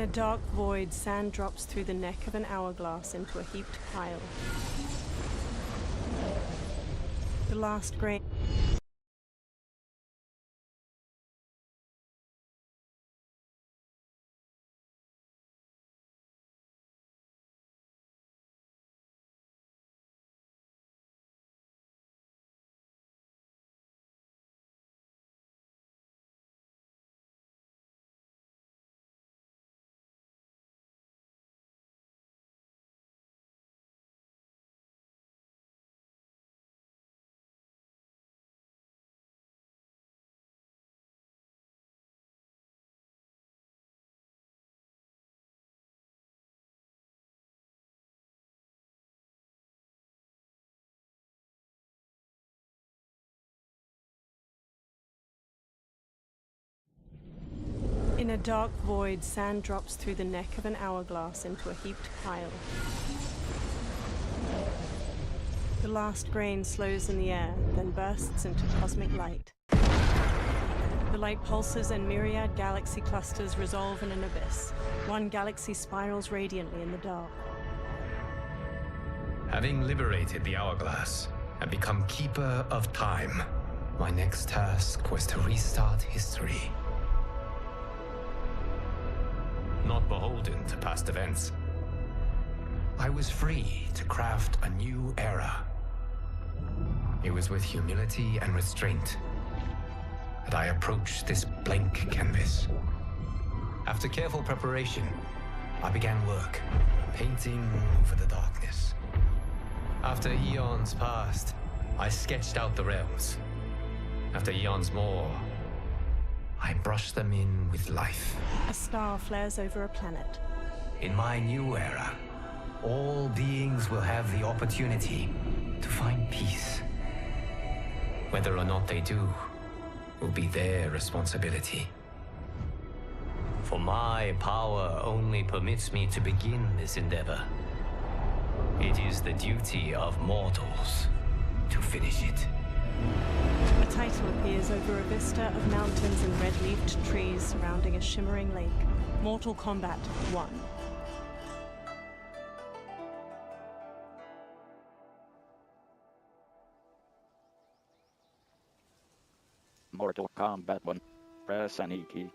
In a dark void, sand drops through the neck of an hourglass into a heaped pile. The last grain... In a dark void, sand drops through the neck of an hourglass into a heaped pile. The last grain slows in the air, then bursts into cosmic light. The light pulses and myriad galaxy clusters resolve in an abyss. One galaxy spirals radiantly in the dark. Having liberated the hourglass and become keeper of time, my next task was to restart history. Not beholden to past events, I was free to craft a new era. It was with humility and restraint that I approached this blank canvas. After careful preparation, I began work, painting over the darkness. After eons passed, I sketched out the realms. After eons more, I brushed them in with life. A star flares over a planet. In my new era, all beings will have the opportunity to find peace. Whether or not they do will be their responsibility. For my power only permits me to begin this endeavor. It is the duty of mortals to finish it. A title appears over a vista of mountains and red-leafed trees surrounding a shimmering lake. Mortal Kombat 1. Mortal Kombat 1. Press any key.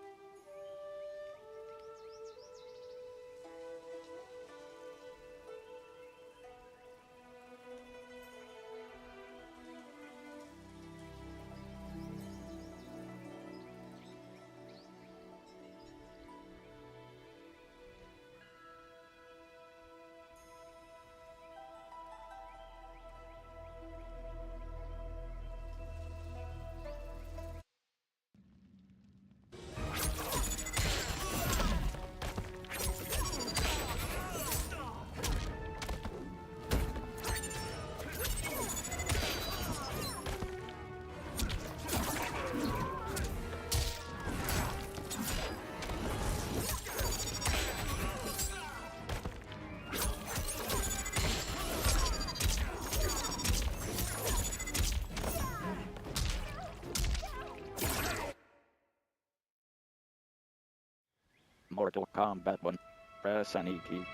Mortal Kombat 1. Press any key.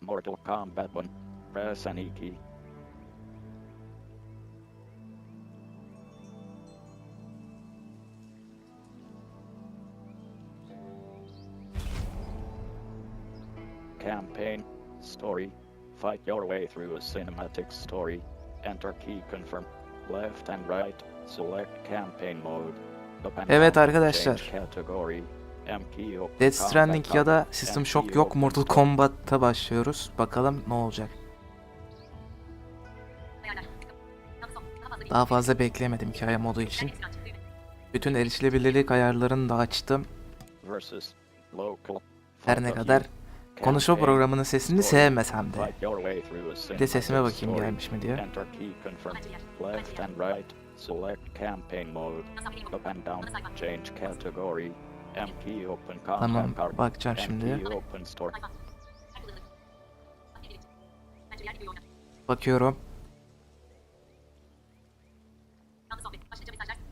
Mortal Kombat 1. Press any key. campaign, story, fight your way through a cinematic story, enter key confirm, left and right, select campaign mode, up and Evet down, arkadaşlar, change category, M key open Death Stranding combat ya da tab, System M Shock key yok, open Mortal store. Kombat'ta başlıyoruz. Bakalım ne olacak. Daha fazla bekleyemedim hikaye modu için. Bütün erişilebilirlik ayarlarını da açtım. Versus local, Her ne fight kadar of konuşma campaign, programının sesini story, sevmesem de. fight your way through a Bir de sesime cinematic bakayım story, gelmiş mi diye. enter key confirm, left and right, select campaign mode, up and down, change category, M key open Tamam, combat tab, bakacağım M şimdi. key open store. Bakıyorum.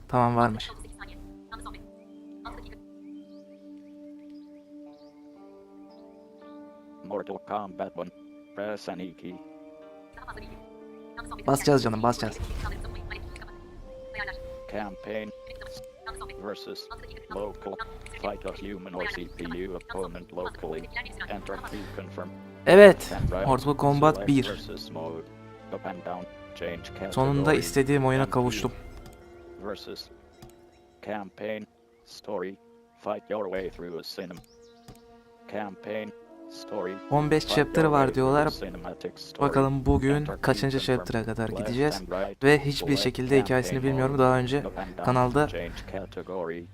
Tamam, varmış. Mortal Kombat 1, press any key. Basacağız canım, basacağız. Campaign versus local, fight a human or CPU opponent locally, enter key confirm. Evet, And right, Mortal Kombat select 1. versus mode, up and down, change category. Sonunda istediğim oyuna MP kavuştum. Versus campaign, story, fight your way through a cinema. Campaign, story, 15 fight chapter your var way through a diyorlar. cinematic story, Bakalım bugün enter key kaçıncı confirm, chapter'a kadar left gideceğiz. and right, Ve hiçbir select şekilde hikayesini campaign bilmiyorum. mode, Daha önce up and down, kanalda change category,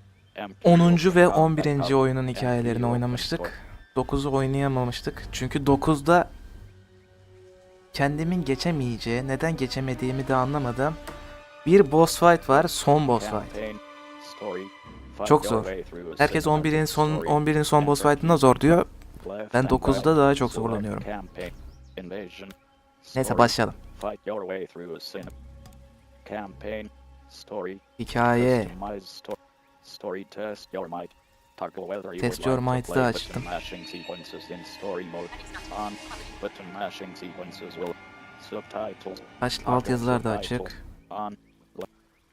MP 10. ve open 11. combat tab, oyunun MP hikayelerini open oynamıştık. 9'u oynayamamıştık. Çünkü 9'da kendimin geçemeyeceği, neden geçemediğimi de anlamadım. Bir boss fight var, son boss fight. campaign, story, fight Çok your zor. way through a Herkes cinematic 11'in son story, boss enter fight'ında zor diyor. left Ben and 9'da right, daha çok select zorlanıyorum. campaign, invasion, Neyse, story, başlayalım. fight your way through a cinema. Campaign, story, Hikaye. customize story, test your might. Toggle whether you Test would your like to might'ı play da button açtım. mashing sequences in story mode. On, button mashing sequences will subtitles. Altyazılar da Subtitles. açık. On,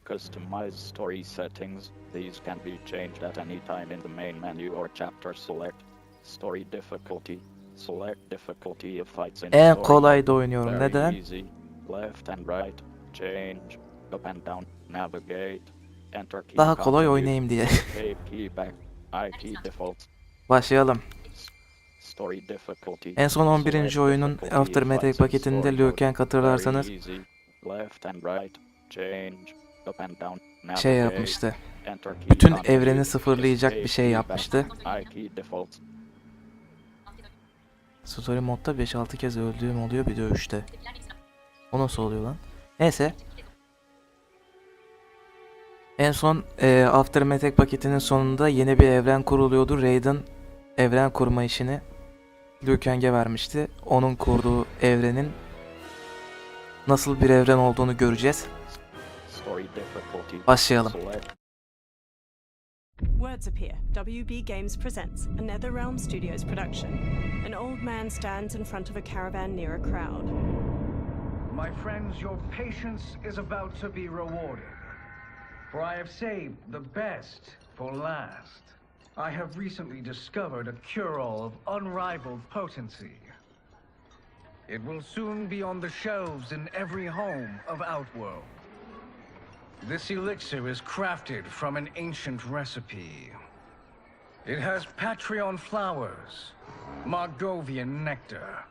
customize story settings. These can be changed at any time in the main menu or chapter. Select story difficulty. Select difficulty of fights in En story kolay da mode. oynuyorum. Very Neden? easy. Left and right. Change. Up and down. Navigate. Enter key. Daha kolay continue. oynayayım diye. Escape key back. IT default. Başlayalım. Story difficulty. En son 11. Select oyunun difficulty Aftermath of fights in paketinde story Liu mode. Kang hatırlarsanız Very easy. Left and right. Change. Up and down. şey Navigate. yapmıştı. Enter key Bütün continue. evreni sıfırlayacak Escape bir şey key yapmıştı. back. IT default. Story modda 5-6 kez öldüğüm oluyor bir dövüşte. O nasıl oluyor lan? Neyse. En son Aftermath paketinin sonunda yeni bir evren kuruluyordu. Raiden evren kurma işini Liu Kang'e vermişti. Onun kurduğu evrenin nasıl bir evren olduğunu göreceğiz. Story difficulty. Başlayalım. Select Words appear. WB Games presents a NetherRealm Studios production. An old man stands in front of a caravan near a crowd. My friends, your patience is about to be rewarded. For I have saved the best for last. I have recently discovered a cure-all of unrivaled potency. It will soon be on the shelves in every home of Outworld. This elixir is crafted from an ancient recipe. It has Patreon flowers, Margovian nectar,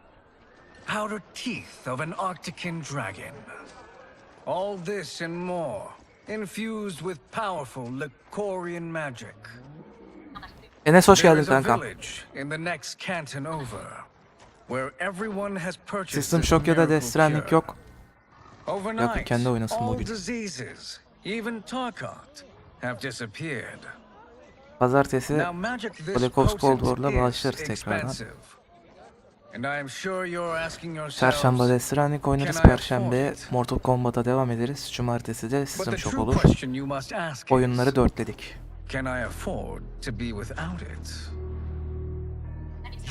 powdered teeth of an Arctican dragon. All this and more, infused with powerful Lycorian magic. Enes hoş There geldin is a kankam. village in the next canton over, where everyone has purchased System this Shock ya da miracle Death Stranding cure. yok. Overnight, kendi oynasın all bugün. diseases, even Tarkat, have disappeared. Pazartesi Now magic this Black Ops Cold potent War'la is başlarız tekrardan. expensive. And I am sure you're asking yourselves, Çarşamba Death Stranding oynarız. Can I Perşembe afford it? Mortal Kombat'a devam ederiz. Cumartesi de but System the Shock true olur. question you must ask Oyunları is, dörtledik. can I afford to be without it?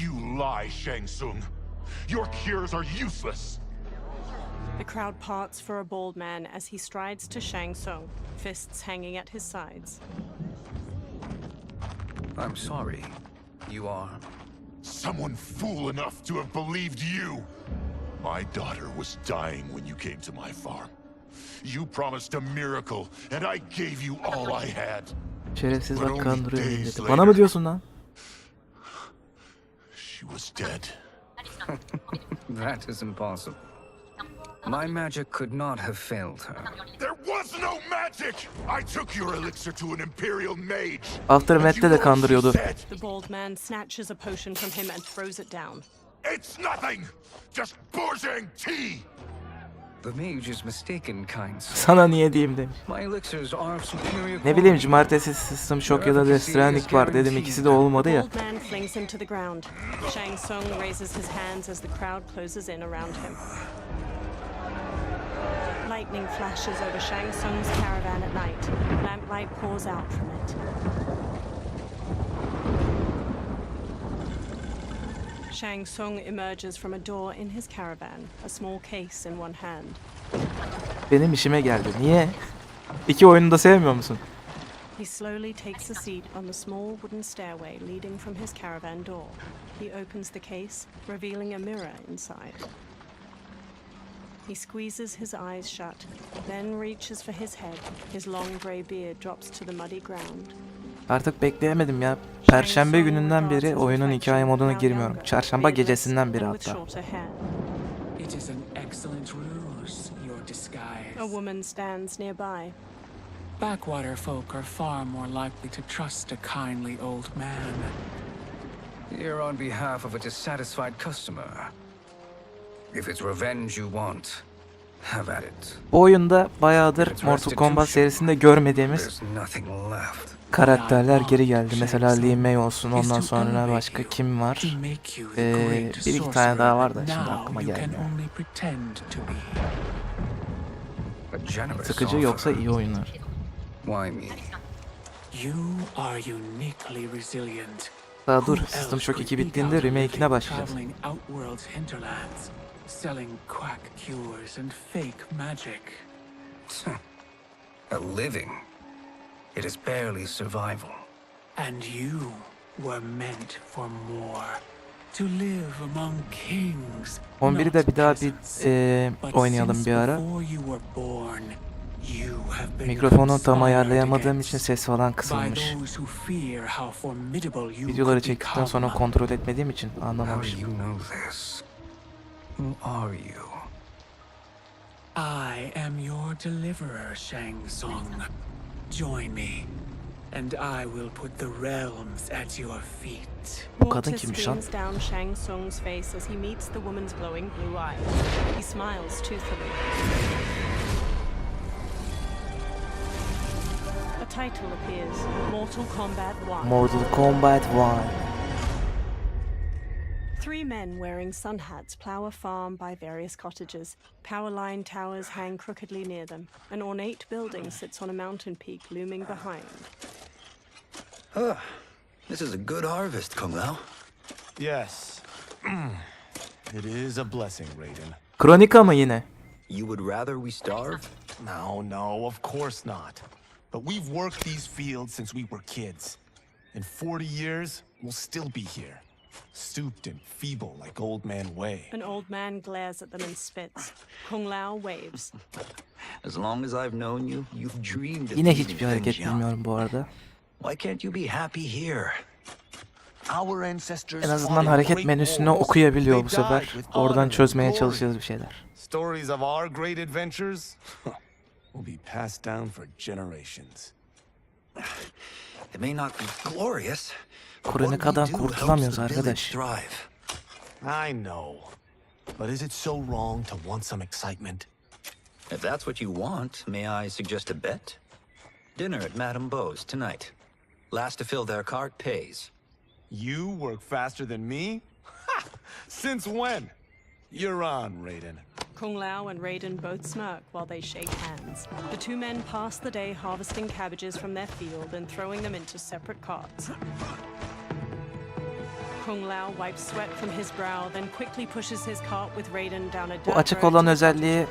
You lie, Shang Tsung. Your cures are useless. The crowd parts for a bald man as he strides to Shang Tsung, fists hanging at his sides. I'm sorry. You are? Someone fool enough to have believed you. My daughter was dying when you came to my farm. You promised a miracle, and I gave you all I had. Şerefsiz bak kandırıyor milleti. Bana mı diyorsun lan? She was dead. That is impossible. My magic could not have failed her. There was no magic! I took your elixir to an imperial mage. Aftermath'te de kandırıyordu. The bald man snatches a potion from him and throws it down. It's nothing! Just bourgeois tea! The mage is mistaken, kind sir. Sana niye diyeyim demiş. My elixirs are of superior Ne bileyim cumartesi System Shock ya da Death Stranding var dedim, ikisi de olmadı ya. The bald man flings him to the ground. Shang Tsung raises his hands as the crowd closes in around him. Lightning flashes over Shang Tsung's caravan at night. Lamplight pours out from it. Shang Tsung emerges from a door in his caravan, a small case in one hand. Benim işime geldi. Niye? İki oyunu da sevmiyor musun? He slowly takes a seat on the small wooden stairway leading from his caravan door. He opens the case, revealing a mirror inside. He squeezes his eyes shut, then reaches for his head. His long grey beard drops to the muddy ground. Artık bekleyemedim ya. Perşembe gününden beri oyunun hikaye moduna girmiyorum. Çarşamba gecesinden beri hatta. It is an excellent ruse, your disguise. A woman stands nearby. Backwater folk are far more likely to trust a kindly old man. Here on behalf of a dissatisfied customer. If it's revenge you want, have at it. Bu oyunda bayağıdır Mortal Kombat serisinde görmediğimiz There's nothing left. karakterler geri geldi. Mesela Li Mei olsun, ondan sonra başka kim var? Bir iki tane daha var da şimdi aklıma gelmiyor. Sıkıcı yoksa iyi oyunlar. Why me? You are uniquely resilient. Daha dur, System Shock 2 bittiğinde remake'ine başlayacağız. Traveling outworld's hinterlands, selling quack cures and fake magic. A living. It is barely survival. And you were meant for more. To live among kings. 11'i de bir daha oynayalım bir ara. Mikrofonu tam ayarlayamadığım için ses falan kısılmış. Videoları çektikten sonra kontrol etmediğim için anlamamışım. I am your deliverer, Shang Tsung. Join me, and I will put the realms at your feet. Bu kadın kimmiş lan? Down Shang Tsung's face as he meets the woman's glowing blue eyes. He smiles toothfully. A title appears: Mortal Kombat 1. Mortal Kombat 1. Three men wearing sun hats plow a farm by various cottages. Power line towers hang crookedly near them. An ornate building sits on a mountain peak looming behind. This is a good harvest, Kung Lao. Yes. It is a blessing, Raiden. Kronika mı yine? You would rather we starve? No, of course not. But we've worked these fields since we were kids. In 40 years, we'll still be here. Stooped and feeble like Old Man Wei. An old man glares at them and spits. Kung Lao waves. As long as I've known you, you've dreamed of Yine feeding hiçbir hareket things young. bilmiyorum bu arada. Why can't you be happy here? Our ancestors En azından hareket menüsünü okuyabiliyor bu sefer. Oradan çözmeye çalışacağız bir şeyler. Stories of our great adventures will be passed down for generations. It may not be glorious. Kronika'dan kurtulamıyoruz arkadaş. I know. But is it so wrong to want some excitement? If that's what you want, may I suggest a bet? Dinner at Madame Beau's tonight. Last to fill their cart pays. You work faster than me? Ha! Since when? You're on, Raiden. Kung Lao and Raiden both smirk while they shake hands. The two men pass the day harvesting cabbages from their field and throwing them into separate carts. Kung Lao wipes sweat from his brow, then quickly pushes his cart with Raiden down a dirt Bu açık road olan to özelliği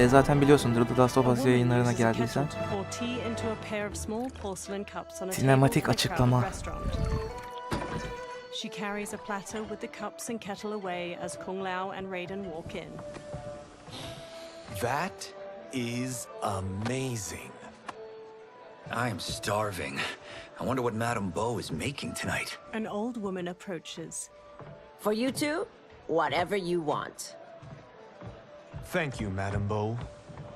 zaten biliyorsundur The Last of Us yayınlarına geldiysen. Sinematik açıklama. She carries a platter with the cups and kettle away as Kung Lao and Raiden walk in. That is amazing. I am starving. I wonder what Madame Bo is making tonight. An old woman approaches. For you two, whatever you want. Thank you, Madame Bo.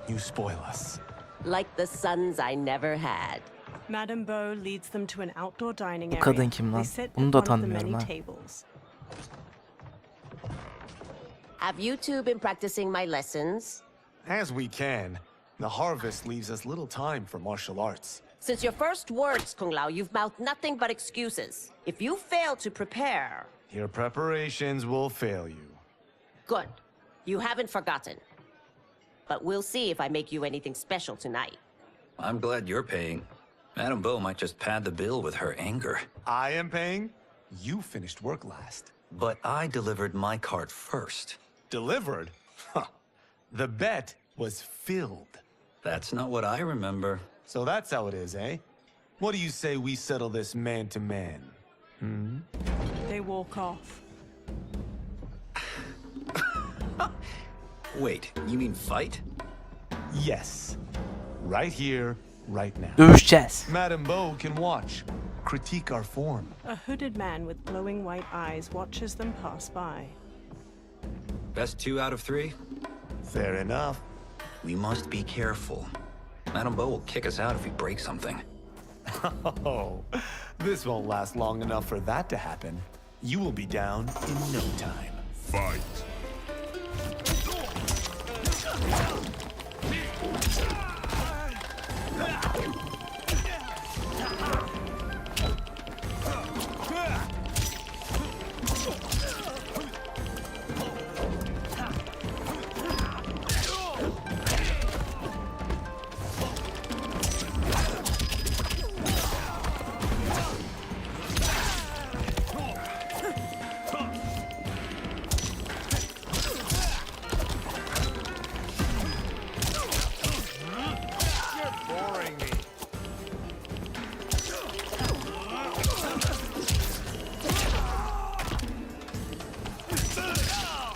You spoil us. Like the sons I never had. Madame Bo leads them to an outdoor dining Bu area. kadın kim lan? They sit Bunu at da one of the tanımıyorum many ha. tables. Have you two been practicing my lessons? As we can. The harvest leaves us little time for martial arts. Since your first words, Kung Lao, you've mouthed nothing but excuses. If you fail to prepare... Your preparations will fail you. Good. You haven't forgotten. But we'll see if I make you anything special tonight. I'm glad you're paying. Madame Bo might just pad the bill with her anger. I am paying? You finished work last. But I delivered my cart first. Delivered? Huh. The bet was filled. That's not what I remember. So that's how it is, eh? What do you say we settle this man to man? Hmm? They walk off. Wait, you mean fight? Yes. Right here, right now. Dövüşeceğiz. Madame Bo can watch, critique our form. A hooded man with glowing white eyes watches them pass by. Best 2 out of 3? Fair enough. We must be careful. Madame Bo will kick us out if we break something. Oh, this won't last long enough for that to happen. You will be down in no time. Fight.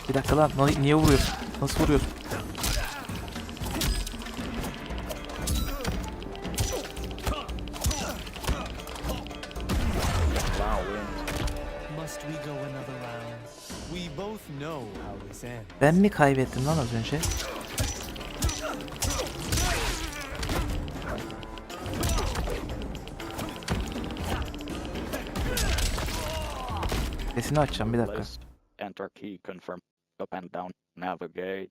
Bir dakika lan. Niye vuruyorsun? Nasıl vuruyorsun? Must we go another round? We both know how this ends. Ben mi kaybettim lan az önce? Sesini açacağım bir dakika. List. Enter key, confirm. Up and down. Navigate.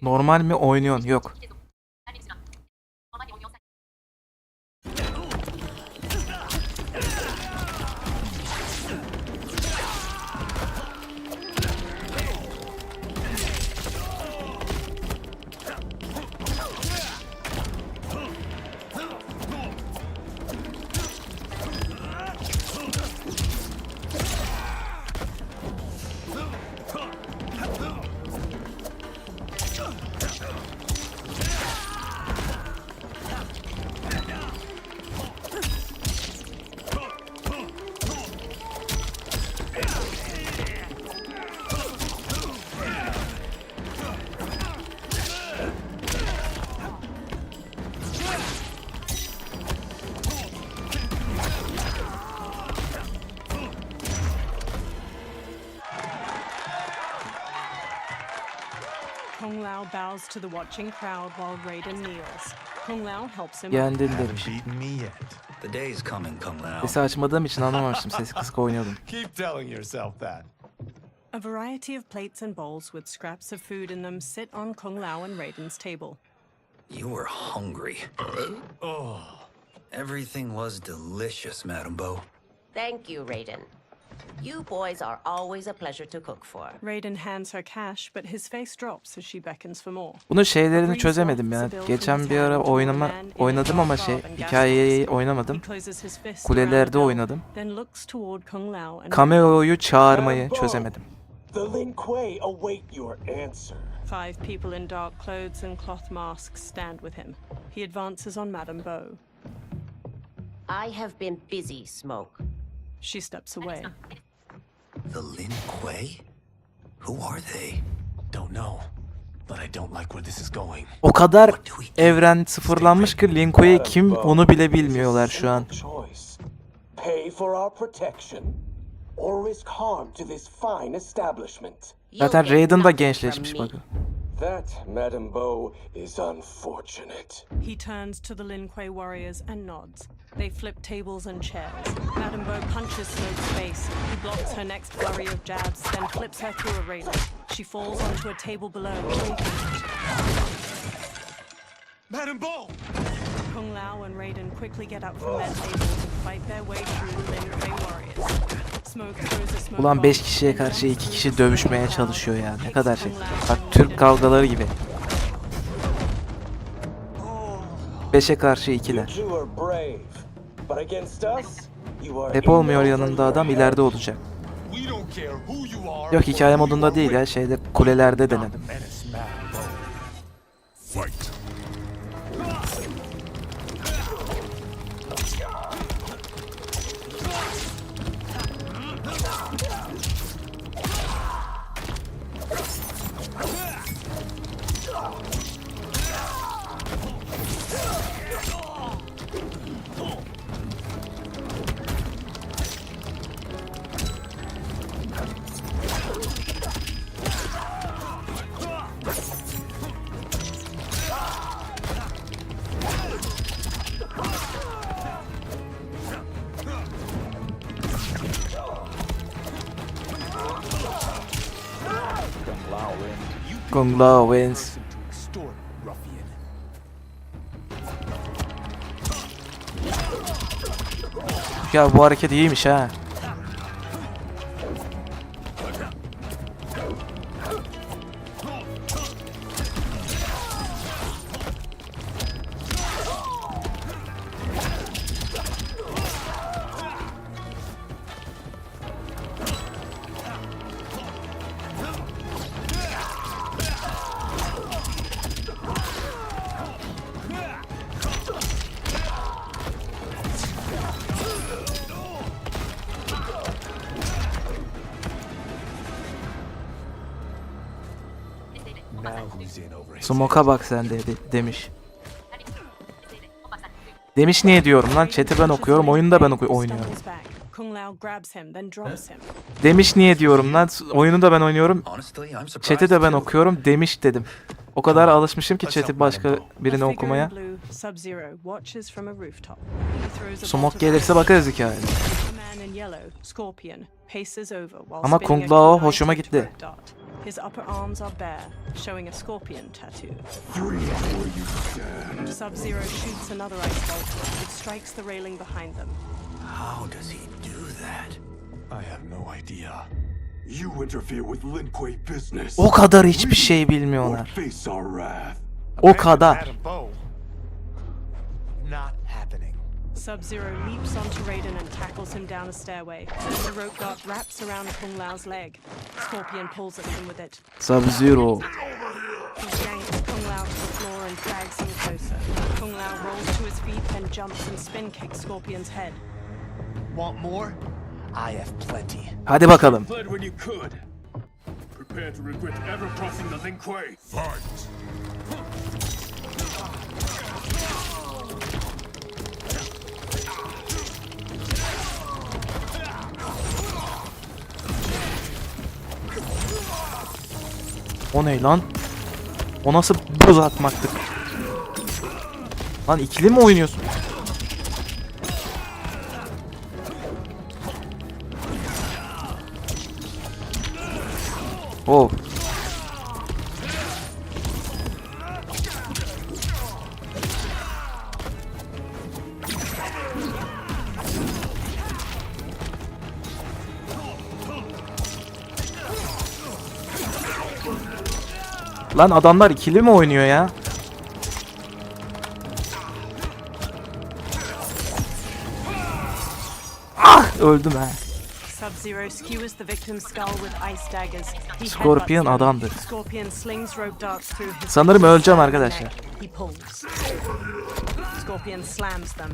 Normal mi oynuyorsun? Yok. Kung Lao bows to the watching crowd while Raiden kneels. Kung Lao helps him up. Yendin Haven't demiş. beaten me yet. The day is coming, Kung Lao. Sesi açmadığım için anlamamıştım. Sesi kısık oynuyordum. Keep telling yourself that. A variety of plates and bowls with scraps of food in them sit on Kung Lao and Raiden's table. You were hungry. Oh. Everything was delicious, Madame Bo. Thank you, Raiden. You boys are always a pleasure to cook for. Raiden hands her cash, but his face drops as she beckons for more. Bunun şeylerini çözemedim ya. Geçen bir ara oynadım ama hikayeyi oynamadım. He closes his fist Kulelerde around the oynadım. bell, then looks toward Kung Lao and Cameo'yu çağırmayı çözemedim. The Lin Kuei await your answer. 5 people in dark clothes and cloth masks stand with him. He advances on Madame Bo. I have been busy, Smoke. She steps away. The Lin Kuei? Who are they? Don't know, but I don't like where this is going. O kadar evren sıfırlanmış ki Lin Kuei kim onu bile bilmiyorlar şu an. Pay for our protection or risk harm to this fine establishment. Zaten Raiden da gençleşmiş bakın. That, Madame Bo, is unfortunate. He turns to the Lin Kuei warriors and nods. They flip tables and chairs. Madame Bo punches Smoke's face. He blocks her next flurry of jabs, then flips her through a railing. She falls onto a table below. Madame Bo! Kung Lao and Raiden quickly get up from their tables and fight their way through the Lin Kuei warriors. Smoke throws a smoke Ulan bomb 5 kişiye karşı 2 kişi dövüşmeye çalışıyor ya. Ne kadar şey. Bak Türk kavgaları gibi. 5'e karşı 2'ler. Hep olmuyor yanında adam, ileride olacak. Yok, hikaye modunda değil ya, şeyde kulelerde denedim. Kung Lao wins. Ya bu hareket iyiymiş ha. Smoke'a bak sen de demiş. Demiş niye diyorum lan? Chat'i ben okuyorum, oyunu da ben oynuyorum. Demiş niye diyorum lan? Oyunu da ben oynuyorum. Chat'i de ben okuyorum. Demiş dedim. O kadar alışmışım ki chat'i başka birine okumaya. Smoke gelirse bakarız hikayeye. Ama Kung Lao hoşuma gitti. His upper arms are bare, showing a scorpion tattoo. Sub-Zero shoots another ice bolt. It strikes the railing behind them. How does he do that? I have no idea. You interfere with Lin Kuei business. O kadar hiçbir şey bilmiyorlar. O kadar. Not happening. Sub-Zero leaps onto Raiden and tackles him down a stairway. The rope dart wraps around Kung Lao's leg. Scorpion pulls at him with it. Sub-Zero. He yanks Kung Lao to the floor and drags him closer. Kung Lao rolls to his feet, then jumps and spin kicks Scorpion's head. Want more? I have plenty. Hadi bakalım. When you could. Prepare to regret ever crossing the Lin Kuei. Fight! O ne lan? O nasıl buz atmaktık? Lan ikili mi oynuyorsun? Oh. Lan adamlar ikili mi oynuyor ya? Ah, öldüm ha. Sub-Zero skewers the victim's skull with ice daggers. Scorpion adamdır. Scorpion slings rope darts through his Sanırım öleceğim arkadaşlar. He pulls. Scorpion slams them.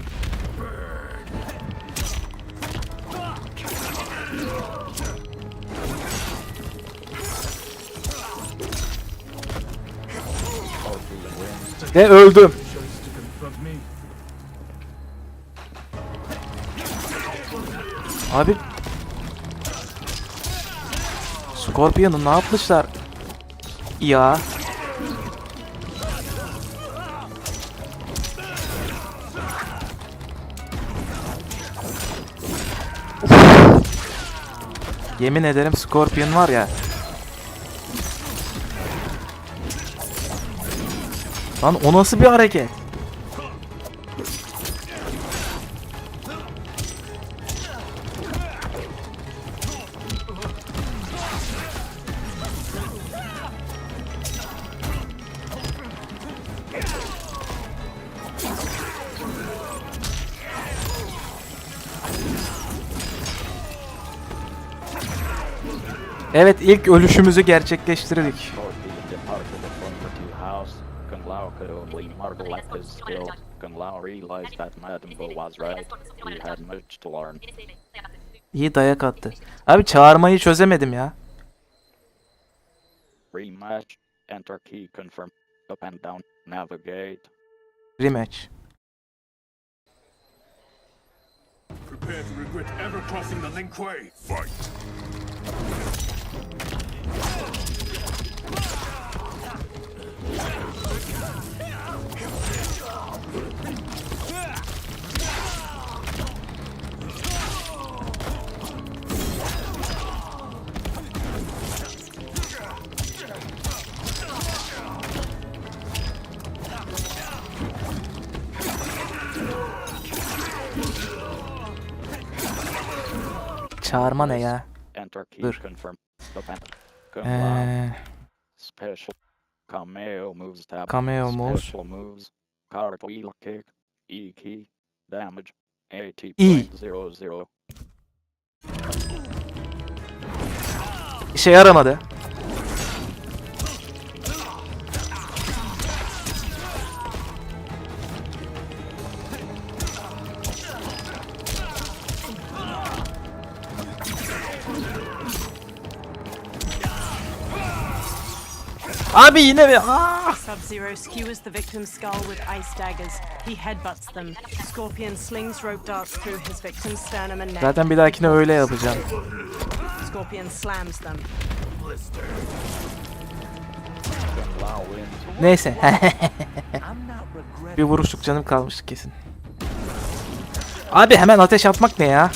Ve öldüm. Abi Scorpion'u ne yapmışlar? Ya. Yemin ederim Scorpion var ya. Lan o nasıl bir hareket? Evet, ilk ölüşümüzü gerçekleştirdik. İyi dayak attı. Abi çağırmayı çözemedim ya. Rematch. Enter key confirm. Up and down. Navigate. Rematch. Prepare to regret ever crossing the Lin Kuei. Fight! Çağırma ne ya? Dur. Special cameo moves tab. Cameo moves. Special moves. Cartwheel kick. E key. Damage. E. 80.00. İşe yaramadı. Abi yine mi? Sub-Zero skewers the victim's skull with ice daggers. He headbutts them. Scorpion slings rope darts through his victim's sternum and neck. Zaten bir dahakine öyle yapacağım. Scorpion slams them. Neyse. Bir vuruşluk canım kalmıştı kesin. Abi hemen ateş atmak ne ya?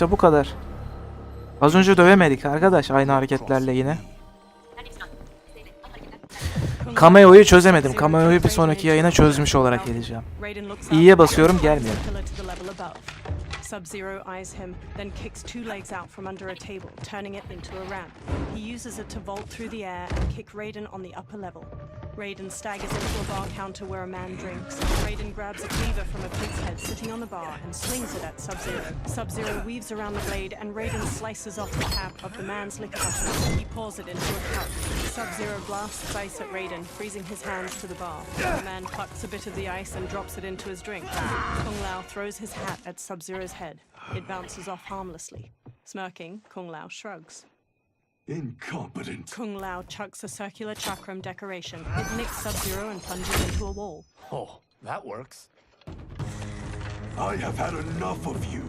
İşte bu kadar. Az önce dövemedik arkadaş aynı hareketlerle yine. Cameo'yu çözemedim. Cameo'yu bir sonraki yayına çözmüş olarak geleceğim. İyiye basıyorum, gelmiyor. Sub-Zero eyes him, then kicks two legs out from under a table, turning it into a ramp. He uses it to vault through the air and kick Raiden on the upper level. Raiden staggers into a bar counter where a man drinks. Raiden grabs a cleaver from a pig's head sitting on the bar and slings it at Sub-Zero. Sub-Zero weaves around the blade and Raiden slices off the cap of the man's liquor bottle. He pours it into a cup. Sub-Zero blasts ice at Raiden, freezing his hands to the bar. The man plucks a bit of the ice and drops it into his drink. Kung Lao throws his hat at Sub-Zero's head. It bounces off harmlessly. Smirking, Kung Lao shrugs. Incompetent. Kung Lao chucks a circular chakram decoration. It nicks Sub-Zero and plunges into a wall. Oh, that works. I have had enough of you.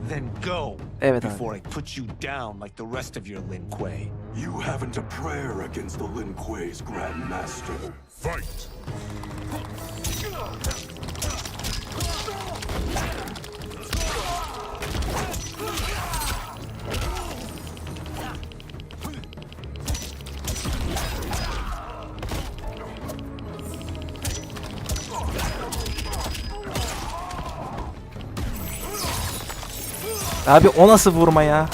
Then go. Evet before abi. I put you down like the rest of your Lin Kuei. You haven't a prayer against the Lin Kuei's Grand Master. Fight! Abi o nasıl vurma ya?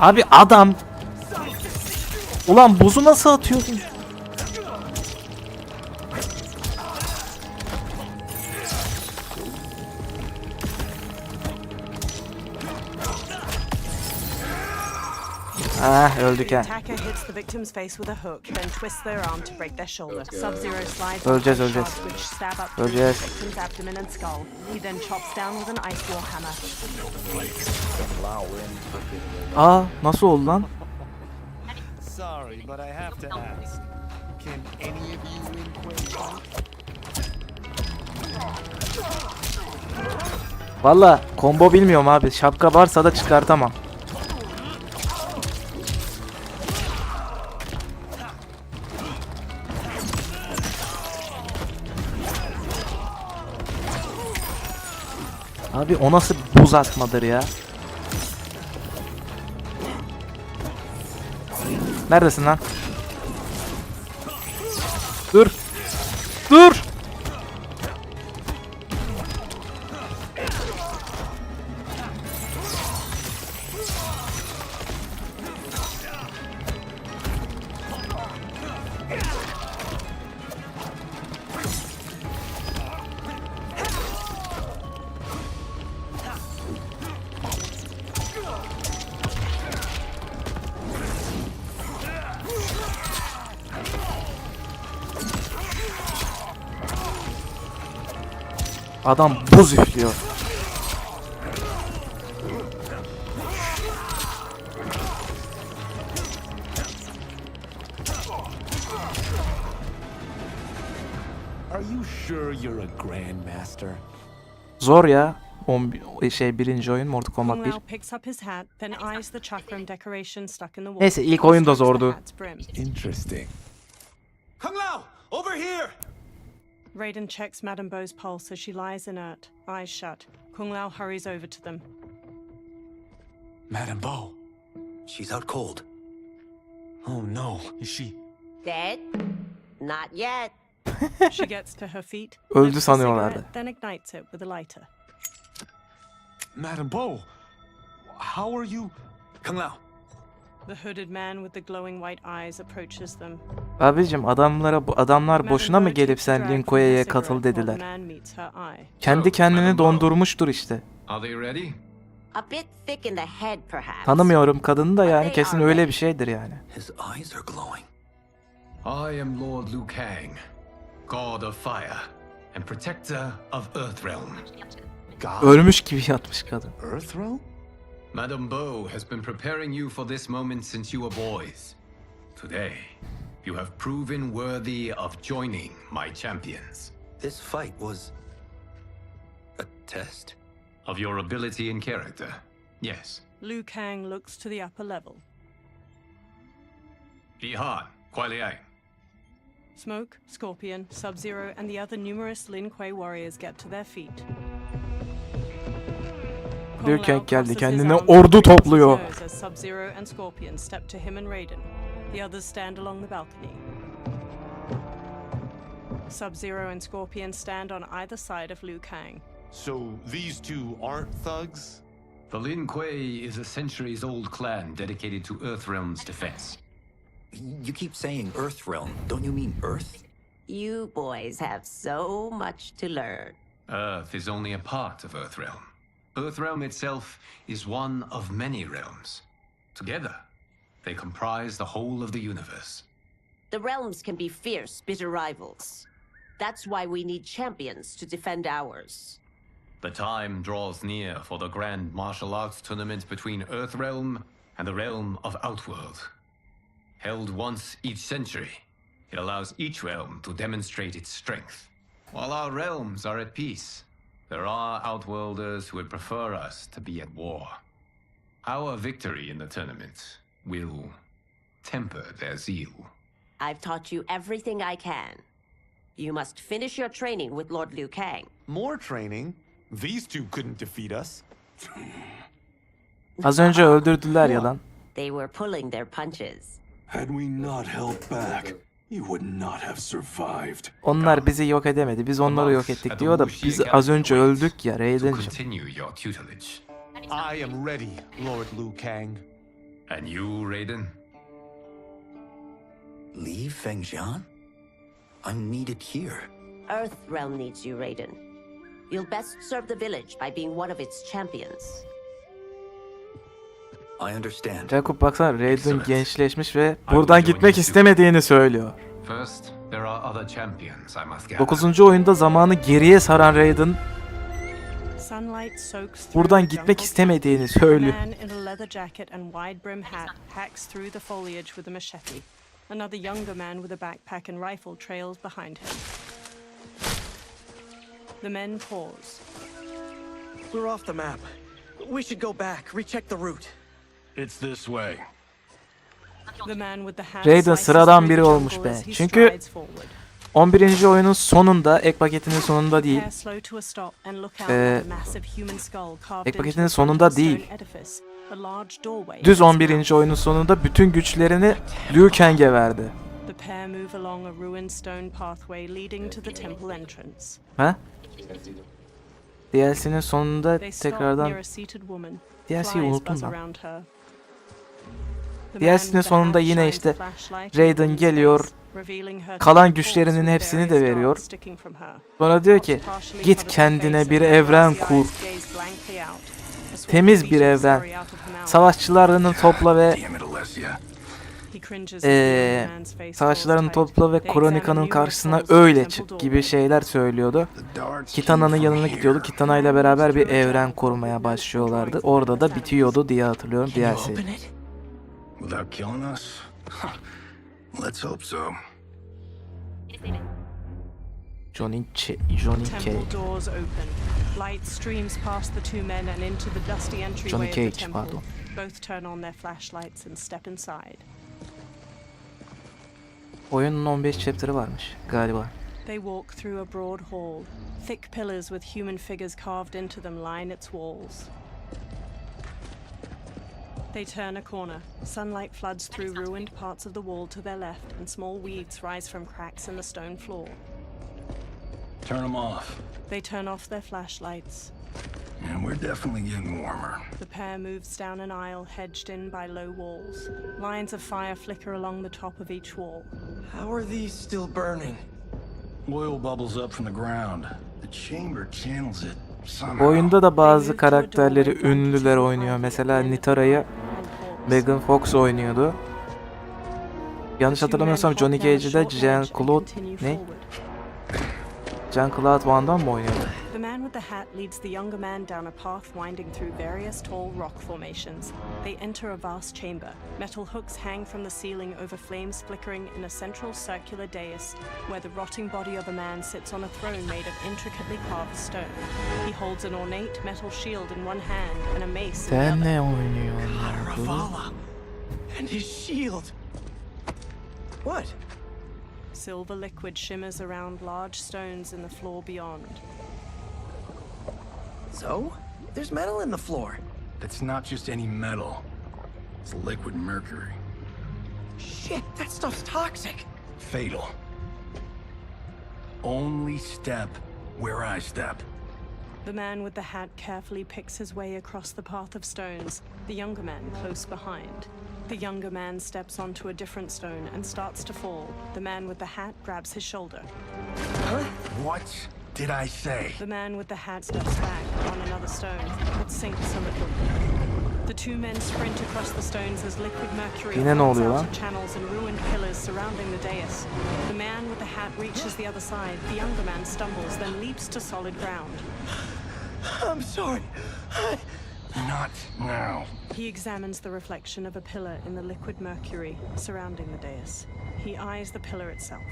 Abi adam. Ulan buzu nasıl atıyordun? Ah, öldük ha. Attacker hits the victim's face with a hook, then twists their arm to break their shoulder. Sub-Zero slides Öleceğiz, on öleceğiz. shots which stab up through the Öleceğiz. victim's abdomen and skull. He then chops down with an ice war hammer. Aa, nasıl oldu lan? Sorry, but I have to ask. Can any of you win quick? Valla combo bilmiyorum abi. Şapka varsa da çıkartamam. Abi o nasıl buz atmadır ya? Neredesin lan? Dur. Dur. Adam buz üflüyor. Are you sure you're a grandmaster? Zor ya. Birinci oyun Mortal Kombat 1. Kung Lao picks up his hat, then eyes the chakram decoration stuck in the wall. Neyse ilk oyun da zordu. Interesting. Kung Lao, over here! Raiden checks Madame Beau's pulse as she lies inert, eyes shut. Kung Lao hurries over to them. Madame Beau. She's out cold. Oh no, is she? Dead? Not yet. She gets to her feet, Öldü lifts a sanıyorlardı. cigarette, then ignites it with a lighter. Madame Beau, how are you? Kung Lao, The hooded man with the glowing white eyes approaches them. Abicim adamlar boşuna mı Madame Beau gelip takes a sen drag from her Linkoya'ya cigarette katıl while the dediler. man meets her eye. Kendi kendini dondurmuştur işte. Are they ready? A bit thick in the head, perhaps. Tanımıyorum kadını da yani kesin öyle bir şeydir yani. his eyes are glowing. I am Lord Liu Kang, God of Fire and Protector of Earthrealm. Ölmüş gibi yatmış kadın. Earthrealm? Madame Beau has been preparing you for this moment since you were boys. Today, you have proven worthy of joining my champions. This fight was a test. Of your ability and character, yes. Liu Kang looks to the upper level. Jihan, Kuai Liang. Smoke, Scorpion, Sub-Zero, and the other numerous Lin Kuei warriors get to their feet. Liu Kung Kang Lao geldi crosses kendine his arms ordu and raises his topluyor. nose as Sub-Zero and Scorpion step to him and Raiden. The others stand along the balcony. Sub-Zero and Scorpion stand on either side of Liu Kang. So these two aren't thugs? The Lin Kuei is a centuries-old clan dedicated to Earthrealm's defense. You keep saying Earthrealm. Don't you mean Earth? You boys have so much to learn. Earth is only a part of Earthrealm. Earthrealm itself is one of many realms. Together, they comprise the whole of the universe. The realms can be fierce, bitter rivals. That's why we need champions to defend ours. The time draws near for the grand martial arts tournament between Earthrealm and the realm of Outworld. Held once each century, it allows each realm to demonstrate its strength. While our realms are at peace, there are Outworlders who would prefer us to be at war. Our victory in the tournament will temper their zeal. I've taught you everything I can. You must finish your training with Lord Liu Kang. More training? These two couldn't defeat us. Az önce öldürdüler ya lan. They were pulling their punches. Had we not held back, you would not have survived. Onlar bizi yok edemedi. Biz onları yok ettik diyor da biz az önce öldük ya Raiden'cim. Continue your tutelage. I am ready, Lord Liu Kang. And you, Raiden? Leave Fengjian? I'm needed here. Earth Realm needs you, Raiden. You'll best serve the village by being one of its champions. I understand. Jacob baksana, Raiden gençleşmiş ve buradan gitmek istemediğini söylüyor. First, there are other champions I must gather. 9. oyunda zamanı geriye saran Raiden buradan gitmek istemediğini söylüyor. Another younger man with a backpack and rifle trails behind him. The men pause. We're off the map. We should go back, recheck the route. It's this way. The man with the hat Raiden sıradan biri olmuş be. Çünkü 11. oyunun sonunda, ek paketinin sonunda değil. Ek paketinin sonunda değil. Düz 11. oyunun sonunda bütün güçlerini Liu Kang'e verdi. Ha? DLC'nin sonunda tekrardan DLC'yi unuttum ben. DLC'nin sonunda yine işte Raiden geliyor, kalan güçlerinin hepsini de veriyor. Sonra diyor ki git kendine bir evren kur. Temiz bir evren. Savaşçılarını topla ve savaşçılarını topla ve Kronika'nın karşısına öyle çık gibi şeyler söylüyordu. Kitana'nın yanına gidiyordu. Kitana ile beraber bir evren kurmaya başlıyorlardı. Orada da bitiyordu diye hatırlıyorum DLC. Without killing us? Let's hope so. Johnny Cage. Johnny Cage, pardon. Both turn on their flashlights and step inside. Oyunun 15 chapter'ı varmış galiba. They walk through a broad hall. Thick pillars with human figures carved into them line its walls. They turn a corner. Sunlight floods through ruined parts of the wall to their left, and small weeds rise from cracks in the stone floor. Turn them off. They turn off their flashlights. And we're definitely getting warmer. The pair moves down an aisle hedged in by low walls. Lines of fire flicker along the top of each wall. How are these still burning? Oil bubbles up from the ground. The chamber channels it. Oyunda da bazı karakterleri ünlüler oynuyor. Mesela Nitara'yı Megan Fox oynuyordu. Yanlış hatırlamıyorsam Johnny Cage'i de Jean-Claude Jean-Claude Van Damme mı oynuyordu? The man with the hat leads the younger man down a path winding through various tall rock formations. They enter a vast chamber. Metal hooks hang from the ceiling over flames flickering in a central circular dais where the rotting body of a man sits on a throne made of intricately carved stone. He holds an ornate metal shield in one hand and a mace in the other. Sen ne oynuyorsun? Ravala and his shield. What? Silver liquid shimmers around large stones in the floor beyond. So, there's metal in the floor. That's not just any metal. It's liquid mercury. Shit, that stuff's toxic. Fatal. Only step where I step. The man with the hat carefully picks his way across the path of stones, the younger man close behind. The younger man steps onto a different stone and starts to fall. The man with the hat grabs his shoulder. Huh? What did I say? The man with the hat steps back on another stone. It sinks a little. The two men sprint across the stones as liquid mercury flows out of channels and ruined pillars surrounding the dais. The man with the hat reaches the other side. The younger man stumbles, then leaps to solid ground. I'm sorry. Not now. He examines the reflection of a pillar in the liquid mercury surrounding the dais. He eyes the pillar itself.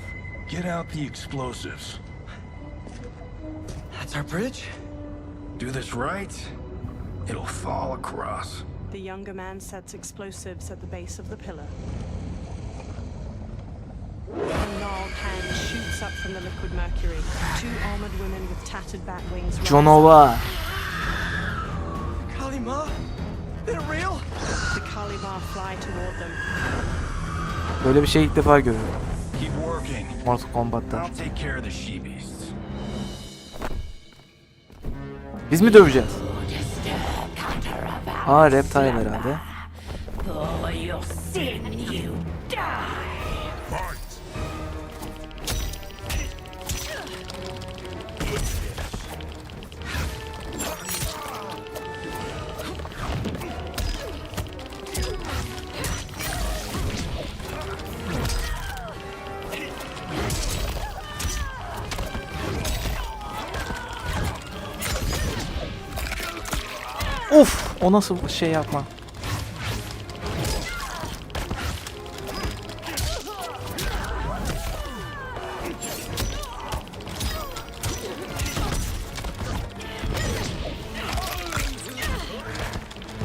Get out the explosives. That's our bridge? Do this right, it'll fall across. The younger man sets explosives at the base of the pillar. A gnarled hand shoots up from the liquid mercury. Two armored women with tattered bat wings Jonova. Kalima? They're real? The Kalima fly toward them. Böyle bir şey ilk defa görüyorum. Keep working. Mortal Kombat'ta. I'll take care of the she-beasts. Biz mi döveceğiz? Aa, Reptile herhalde. For your sin, you die. Of, o nasıl şey yapma.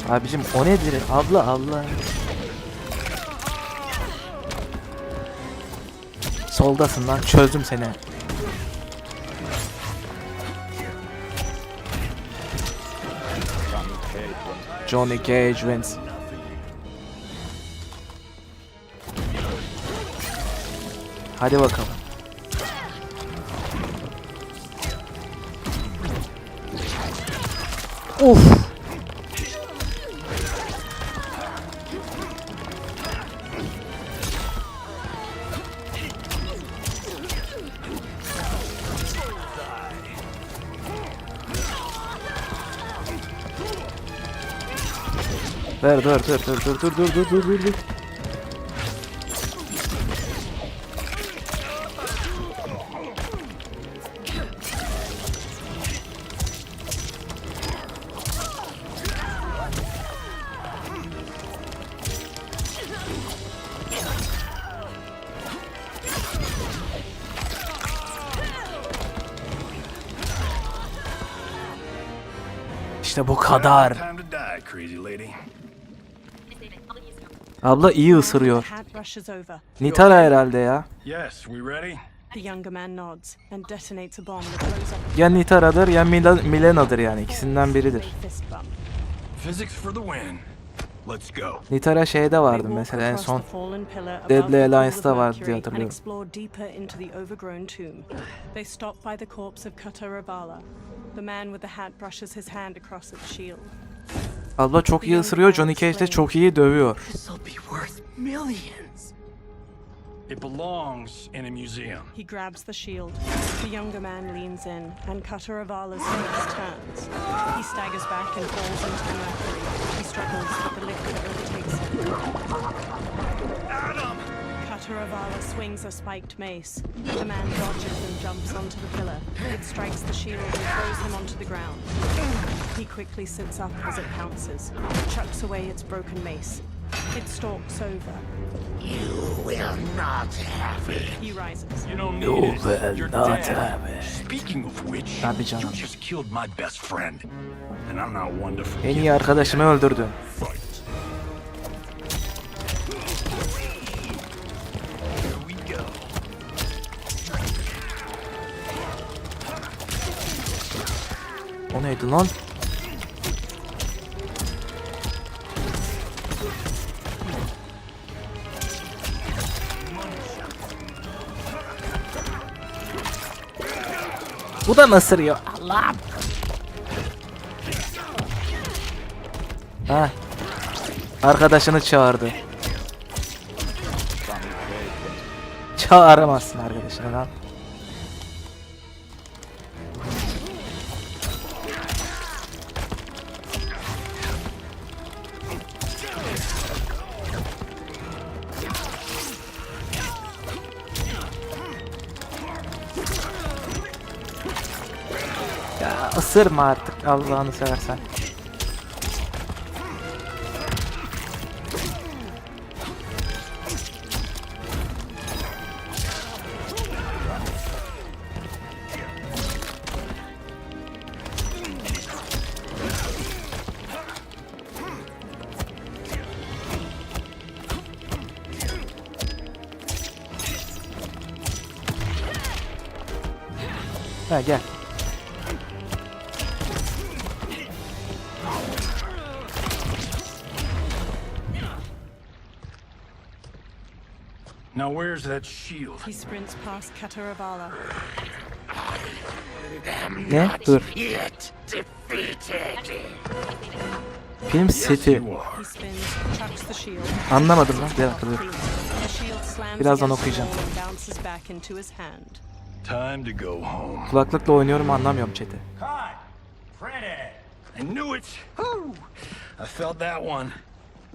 Abicim o nedir? Abla. Soldasın lan, çözdüm seni. Johnny Cage wins. Hadi bakalım. Of. Ver dur. İşte bu kadar. Abla iyi ısırıyor. Nitara herhalde ya. Ya Nitara'dır ya Milena'dır yani, ikisinden biridir. Nitara şeyde vardı mesela en son. Deadly Alliance'da vardı diye hatırlıyorum. Abla çok iyi ısırıyor, Johnny Cage de çok iyi dövüyor. It belongs in a museum. He grabs the shield. The younger man leans in, and Cutter Avala's face turns. He staggers back and falls into the mercury. He struggles, but the liquid overtakes him. Adam! Cutter Avala swings a spiked mace. The man dodges and jumps onto the pillar. It strikes the shield and throws him onto the ground. He quickly sits up as it pounces, chucks away its broken mace. It stalks over. You will not have it. He rises. You don't You need it. will You're not dead. have it. Speaking of which, Tabii canım. you just killed my best friend. And I'm not one to forget. En iyi arkadaşımı öldürdün. O neydi lan? Bu da mı ısırıyor? Allah'ım. Ha. Arkadaşını çağırdı. Çağıramazsın arkadaşını lan. Ya ısırma artık Allah'ını seversen. Ha gel. Now where's that shield? He sprints past Cutter Avala. Ne? Dur. Yet defeated. Film seti. He spins, chucks the shield. Anlamadım lan. Bir dakika dur. The shield slams Birazdan against the okuyacağım. wall and bounces back into his hand. Time to go home. Kulaklıkla oynuyorum, anlamıyorum chat'i. I knew it! Woo! I felt that one.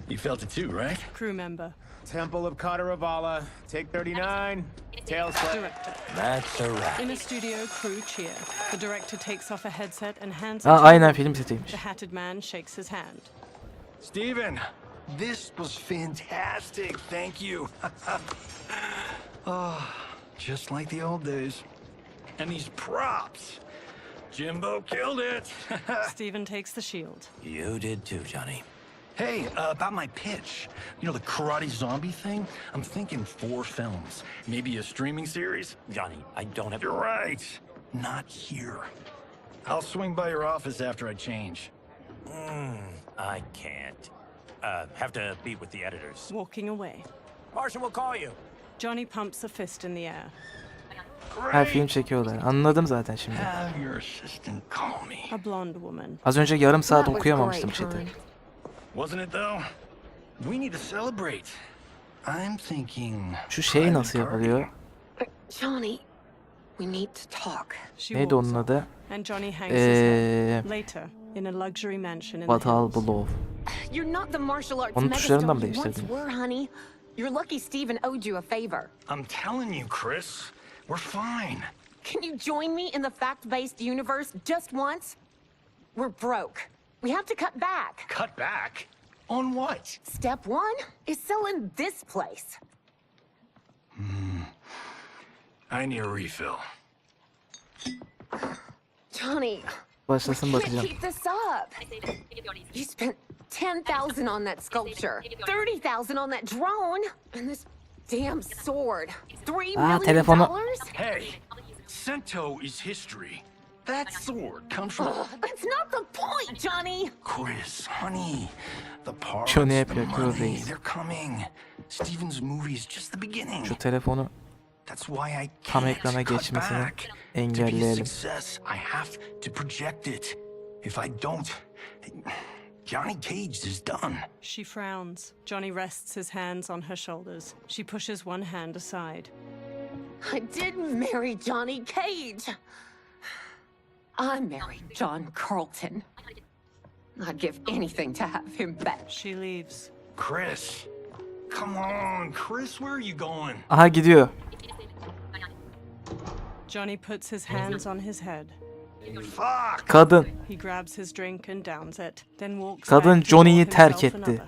You felt it too, right? Crew member. Temple of Kataravala, take 39, tail slip. Director. That's a wrap. In a studio, crew cheer. The director takes off a headset and hands it Aa, to aynen him. film setiymiş. The hatted man shakes his hand. Steven, this was fantastic. Thank you. Oh, just like the old days. And these props. Jimbo killed it. Steven takes the shield. You did too, Johnny. Hey, about my pitch. You know, the karate zombie thing? I'm thinking 4 films. Maybe a streaming series? Johnny, I don't have... You're right. Not here. I'll swing by your office after I change. I can't. Have to be with the editors. Walking away. Marshall will call you. Johnny pumps a fist in the air. Her film çekiyorlar. Anladım zaten şimdi. Have your assistant call me. A blonde woman. Az önce yarım saat okuyamamıştım chat'i. Wasn't it though? We need to celebrate. I'm thinking... Şu şey nasıl yapılıyor? Johnny, we need to talk. Neydi onun adı? And Johnny hangs his head. Later, in a luxury mansion in the Batal hills. Blow. You're not the martial arts Onun tuşlarını da mı megastar you once değiştirdin? were, honey. You're lucky Steven owed you a favor. I'm telling you, Chris. We're fine. Can you join me in the fact-based universe just once? We're broke. We have to cut back. Cut back? On what? Step 1 is selling this place. I need a refill. Johnny, Başlasın we can't bakacağım. keep this up. You spent 10,000 on that sculpture, 30,000 on that drone, and this damn sword. $3 million? telefonu. Hey, Sento is history. That sword comes from... That's not the point, Johnny! Chris, honey, the parts, Johnny the yapıyor, money, görmeyiz. they're coming. Steven's movie is just the beginning. Şu telefonu That's why I tam can't ekrana cut geçmesini back. To be a engelleyelim. success, I have to project it. If I don't, Johnny Cage is done. She frowns. Johnny rests his hands on her shoulders. She pushes one hand aside. I did marry Johnny Cage. I married John Carlton. I'd give anything to have him back. She leaves. Chris, come on, Chris, where are you going? Aha gidiyor. Johnny puts his hands on his head. Fuck! Kadın. He grabs his drink and downs it, then walks Kadın back to pour Johnny'yi terk himself etti. another.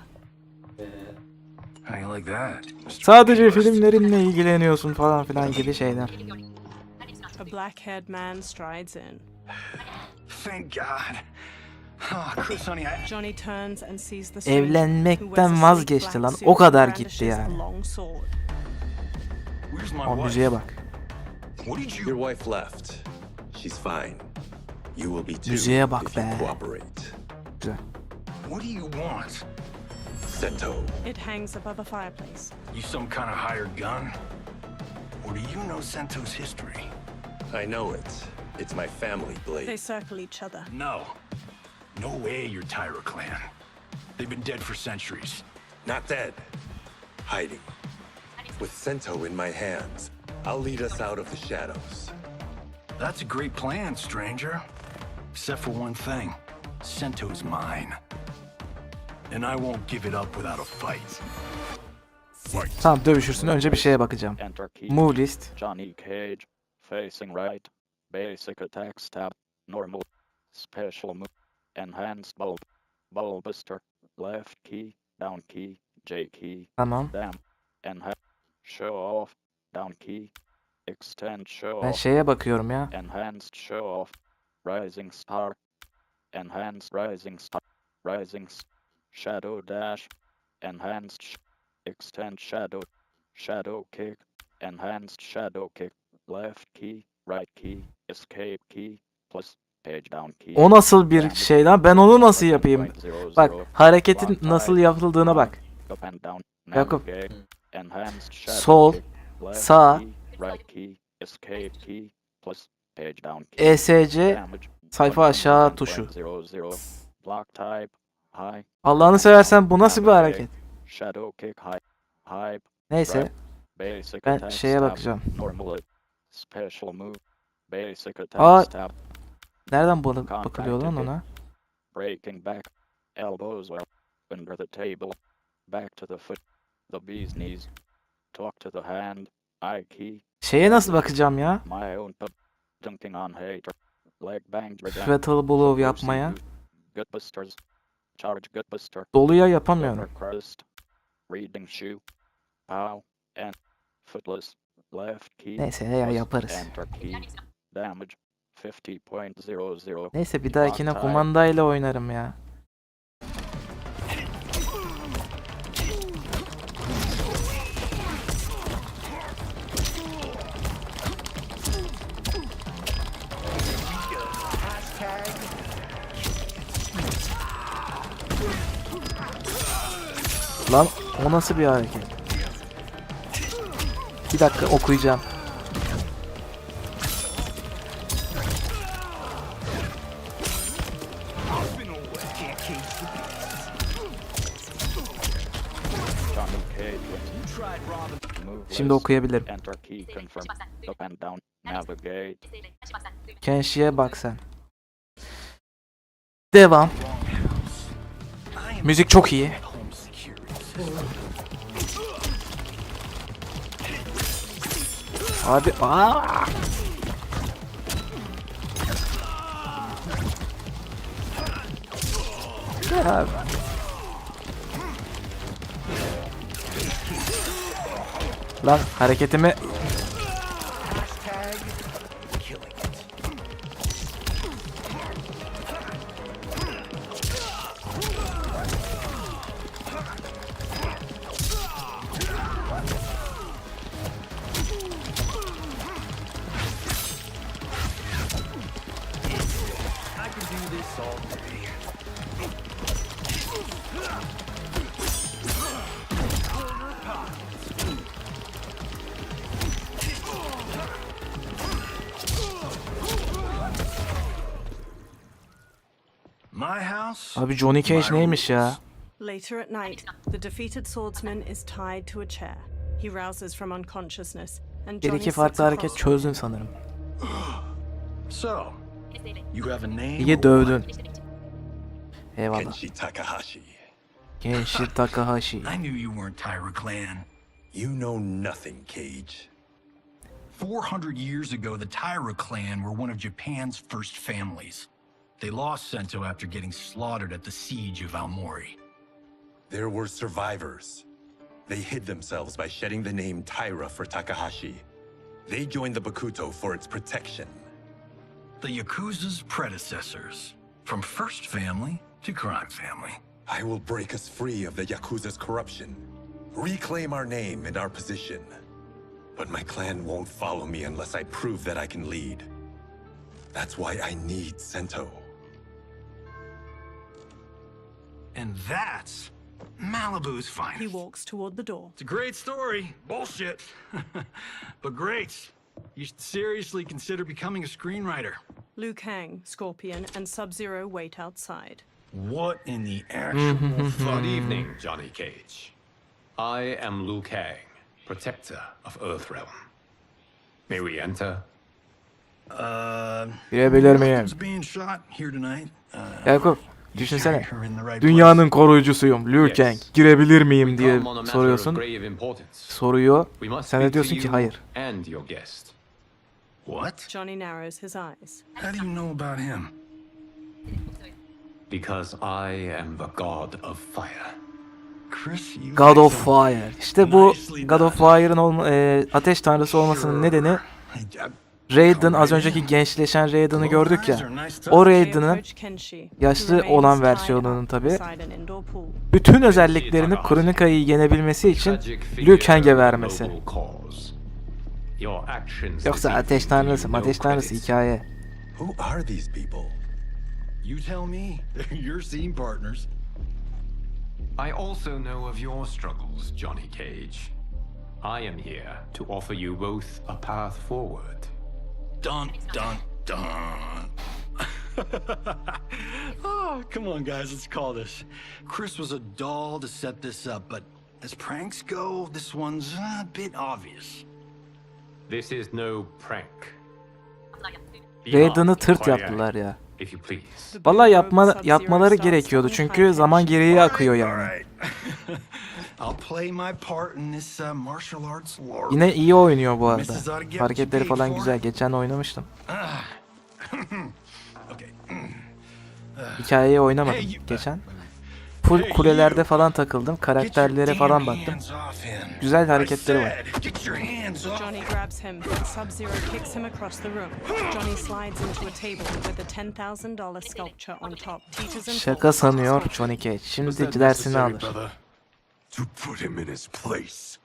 How you like that? Sadece filmlerinle ilgileniyorsun falan filan gibi şeyler. A black-haired man strides in. Thank God. Oh, Chris, honey, Johnny turns and sees the stranger, who wears a Evlenmekten sleek vazgeçti black lan. suit O kadar and gitti brandishes yani. a long sword. Where's my O wife? müziğe bak. What did you... Your wife left. She's fine. You will be too Müziğe bak if you be. cooperate. Güzel. What do you want? Sento. It hangs above a fireplace. You some kind of hired gun? Or do you know Sento's history? I know it. It's my family blade. They circle each other. No. No way you're Tyra clan. They've been dead for centuries. Not dead. Hiding. With Sento in my hands, I'll lead us out of the shadows. That's a great plan, stranger. Except for one thing. Sento's mine. And I won't give it up without a fight. Tamam dövüşürsün. Önce bir şeye bakacağım. Enter key. Move list. Johnny Cage. Facing right. Basic attack stab. Normal. Special move. Enhanced bulb. Bulbuster. Left key. Down key. J key. Tamam. Damn. Enhance. Show off. Down key. Extend show Ben off. şeye bakıyorum ya. Enhanced show off. Rising star. Enhanced rising star. Rising shadow dash. Enhanced extend shadow. Shadow kick. Enhanced shadow kick. Left key. Right key. Escape key. Plus page down key. O nasıl bir şey lan? Ben onu nasıl yapayım? Bak hareketin nasıl yapıldığına bak. Up and down. Yakup. Enhanced shadow Sol, kick. Left sağ, key, right key, escape key, plus page down key. ESC, Damage, sayfa aşağı tuşu. 1.00. Block type, high. Allah'ını seversen bu nasıl bir hareket? Shadow kick hype. Neyse. Basic Ben attack şeye stab, bakacağım. Normal special move. Basic attack Aa, stab. nereden bakılıyor lan ona? Breaking back. Elbows well under the table. Back to the foot. The bee's knees. Talk to the hand. Eye key. Şeye nasıl bakacağım ya? My own dunking on hater. Leg bang. Fatal blow yapmaya. Gutbusters. Charge gutbuster. Doluya yapamıyorum. Crust. Reading shoe. Pow. And footless. Left key. Neyse ya yaparız. Enter key. Damage. 50.00. Neyse bir dahakine kumandayla oynarım ya. Lan o nasıl bir hareket? Bir dakika okuyacağım. Şimdi okuyabilirim. Kenshi'ye bak sen. Devam. Müzik çok iyi. Abi aa! Ya. Lan hareketimi Abi Johnny Cage neymiş ya? Later at night, the defeated swordsman is tied to a chair. He rouses from unconsciousness and Bir Johnny iki farklı sits hareket across çözdün sanırım. So, you have a name? İyi dövdün. Eyvallah. Kenshi Takahashi. Kenshi Takahashi. I knew you weren't Tyra Clan. You know nothing, Cage. 400 years ago, the Tyra Clan were one of Japan's first families. They lost Sento after getting slaughtered at the siege of Aomori. There were survivors. They hid themselves by shedding the name Tyra for Takahashi. They joined the Bakuto for its protection. The Yakuza's predecessors. From first family to crime family. I will break us free of the Yakuza's corruption. Reclaim our name and our position. But my clan won't follow me unless I prove that I can lead. That's why I need Sento. And that's Malibu's finest. He walks toward the door. It's a great story. Bullshit. But great. You should seriously consider becoming a screenwriter. Liu Kang, Scorpion, and Sub-Zero wait outside. What in the actual fuck? Good evening, Johnny Cage. I am Liu Kang, protector of Earthrealm. May we enter? Girebilir miyim? Being shot here tonight. Yakup, düşünsene. Dünyanın koruyucusuyum, Liu Kang. Girebilir miyim diye soruyorsun. Soruyor. Sen de diyorsun ki hayır. What? Johnny narrows his eyes. How do you know about him? Because I am the god of fire. Chris, you God of Fire. İşte bu God of Fire'ın ateş tanrısı olmasının nedeni Raiden, az önceki gençleşen Raiden'ı gördük ya. O Raiden'ın yaşlı olan versiyonunun tabi bütün özelliklerini Kronika'yı yenebilmesi için Liu Kang'e vermesi. Yoksa ateş tanrısı hikaye. Who are these people? You tell me. They're your scene partners. I also know of your struggles, Johnny Cage. I am here to offer you both a path forward. Dun, dun, dun. Oh, come on, guys, let's call this. Chris was a doll to set this up, but As pranks go, this one's a bit obvious. This is no prank. Raiden'ı tırt yaptılar ya. Vallahi yapmaları gerekiyordu çünkü zaman geriye akıyor yani. Yine iyi oynuyor bu arada. Hareketleri falan güzel. Geçen oynamıştım. Hikayeyi oynamadım geçen. Full kulelerde falan takıldım. Karakterlere falan baktım. Güzel hareketleri var. Johnny grabs him. Sub-Zero kicks him across the room. Johnny slides into a table with a $10,000 sculpture on top. Teaches him. Şaka sanıyor Johnny Cage. Şimdi dersini alır. To put him in his place.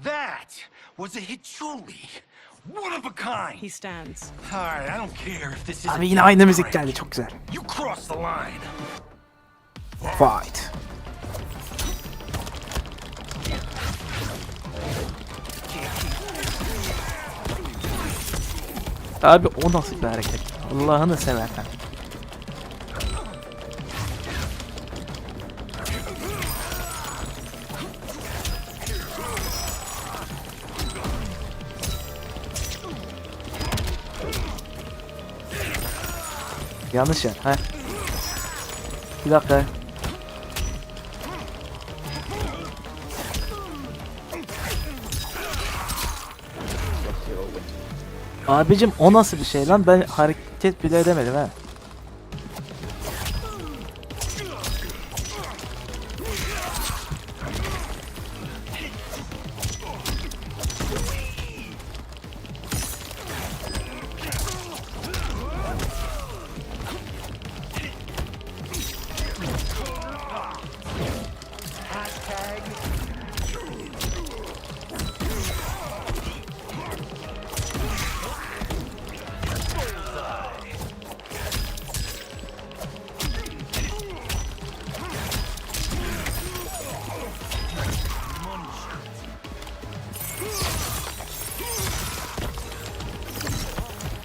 That was a hit truly. One of a kind. He stands. Alright, I don't care if this is. Abi yine aynı müzik geldi. Çok güzel. You cross the line. Fight. Abi o nasıl bir hareket? Allah'ını seversen. Yanlış yer. He. Bir dakika. Abicim o nasıl bir şey lan? Ben hareket bile edemedim ha.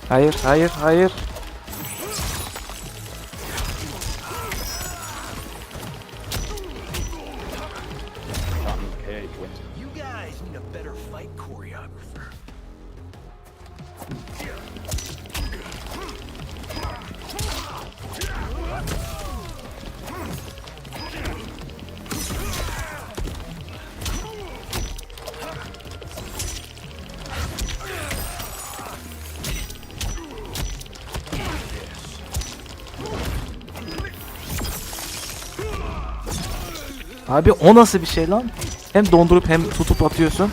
Hayır, hayır, hayır. You guys need a better fight choreographer. Abi o nasıl bir şey lan? Hem dondurup hem tutup atıyorsun.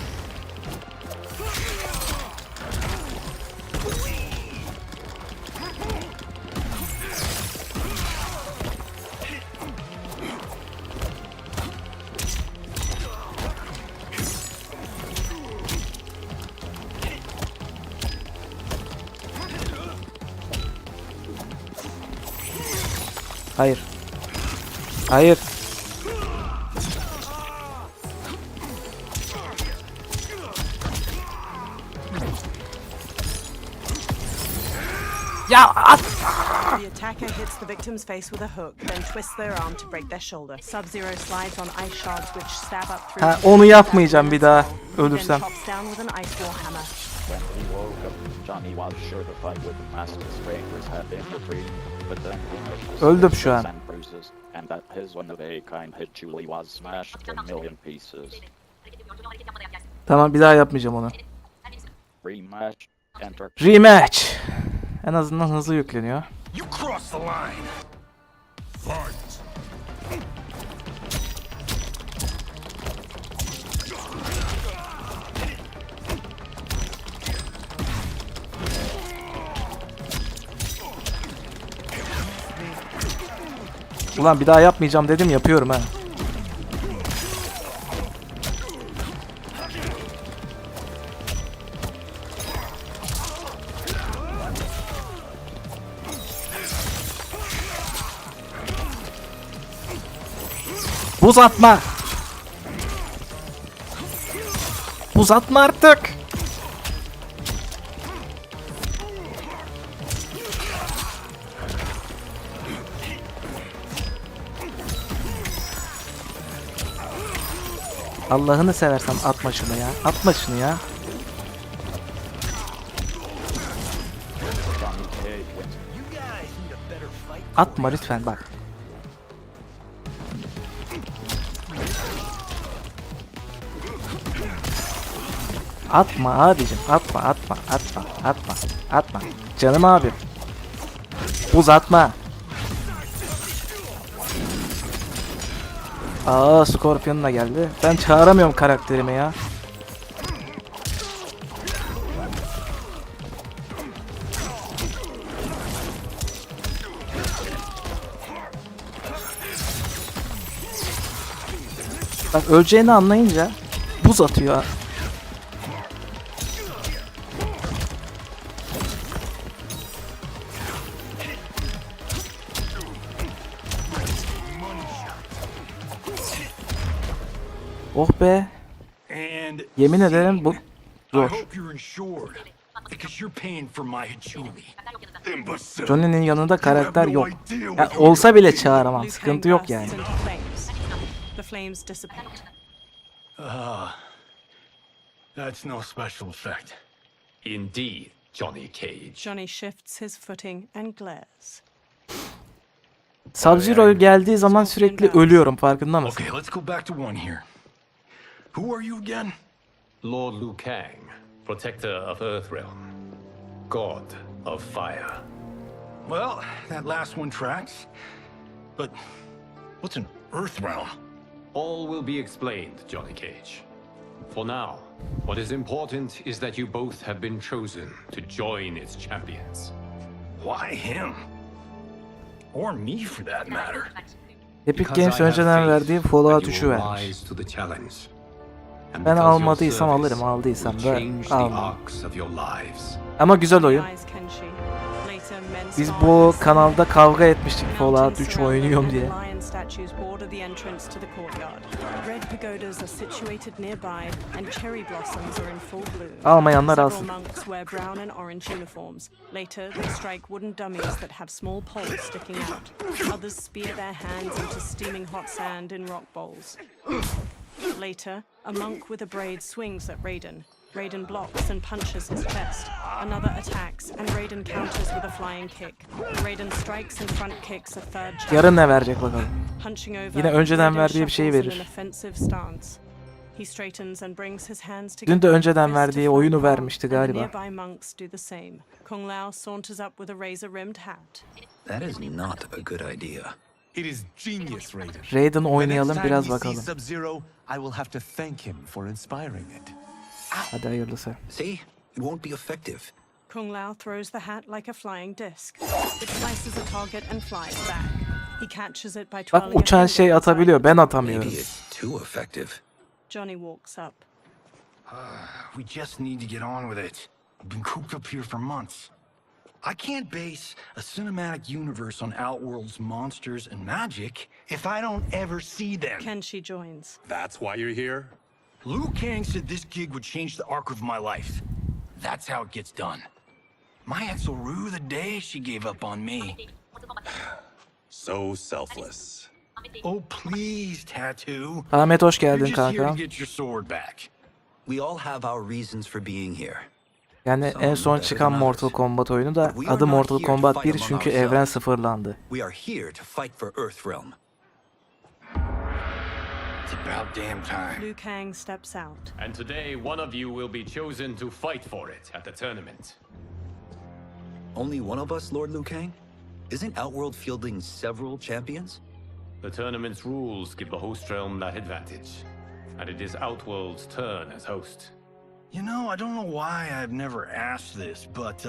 Hayır. Hayır. Ya at! The attacker hits the victim's face with a hook, then twists their arm to break their shoulder. Sub-Zero slides on ice shards which stab up through. Ha, onu yapmayacağım bir daha ölürsem. Then chops down with an ice war hammer. When he woke up, Johnny was sure the fight with the masked strangers had been the dream, but then he Öldüm şu an. and bruises, and that his one of a kind hit Julie was smashed to a million pieces. Tamam bir daha yapmayacağım onu. Rematch. Enter. Rematch. En azından hızlı yükleniyor. You cross the line. Fight. Ulan bir daha yapmayacağım dedim yapıyorum ha. Buz atma. Buz atma artık. Allah'ını seversen atma şunu ya. Atma şunu ya. Atma lütfen bak. Atma abicim, atma. Canım abim. Uzatma. Scorpion'un da geldi. Ben çağıramıyorum karakterimi ya. Bak öleceğini anlayınca buz atıyor. Oh be. Yemin ederim bu zor. Johnny'nin yanında karakter yok. Ya, olsa bile çağıramam. Sıkıntı yok yani. That's no special effect. Indeed, Johnny Cage. Johnny shifts his footing and glares. Sub-Zero geldiği zaman sürekli ölüyorum, farkında mısın? Okay, let's go back to one here. Who are you again? Lord Liu Kang, protector of Earthrealm, god of fire. Well, that last one tracks. But what's an Earthrealm? All will be explained, Johnny Cage. For now, what is important is that you both have been chosen to join its champions. Why him? Or me for that matter? Epic Games önceden verdiği Fallout 3'ü vermiş. Ben almadıysam alırım, aldıysam da almam. Ama güzel oyun. Biz bu kanalda kavga etmiştik Fallout 3 oynuyorum diye. Almayanlar alsın. Later, a monk with a braid swings at Raiden. Raiden blocks and punches his chest. Another attacks, and Raiden counters with a flying kick. Raiden strikes and front kicks a third challenge. Yarın ne verecek bakalım. Punching over, Yine önceden Raiden verdiği bir şeyi shuffles in verir. an offensive stance. He straightens and brings his hands Dün together. de önceden fist verdiği to oyunu front palm, vermişti and the galiba. nearby monks do the same. Kung Lao saunters up with a razor-rimmed hat. That is not a good idea. It is genius, Raiden. Raiden The oynayalım, next time biraz we bakalım. see Sub-Zero, I will have to thank him for inspiring it. Hadi hayırlısı. See? It won't be effective. Kung Lao throws the hat like a flying disc. It slices a target and flies back. He catches it by Bak twirling a uçan finger şey inside. atabiliyor, ben atamıyorum. Maybe it's too effective. Johnny walks up. We just need to get on with it. We've been cooped up here for months. I can't base a cinematic universe on Outworld's monsters and magic if I don't ever see them. Kenshi joins. That's why you're here? Liu Kang said this gig would change the arc of my life. That's how it gets done. My ex will rue the day she gave up on me. So selfless. Oh please, Tattoo. Ahmet hoş You're geldin just here to kanka. get your sword back. We all have our reasons for being here. Yani en son çıkan Mortal Kombat oyunu da adı Mortal Kombat 1 çünkü evren sıfırlandı. We are here to fight for Earthrealm. It's about damn time. Liu Kang steps out. And today, one of you will be chosen to fight for it at the tournament. Only one of us, Lord Liu Kang? Isn't Outworld fielding several champions? The tournament's rules give the host realm that advantage, and it is Outworld's turn as host. You know, I don't know why I've never asked this, but,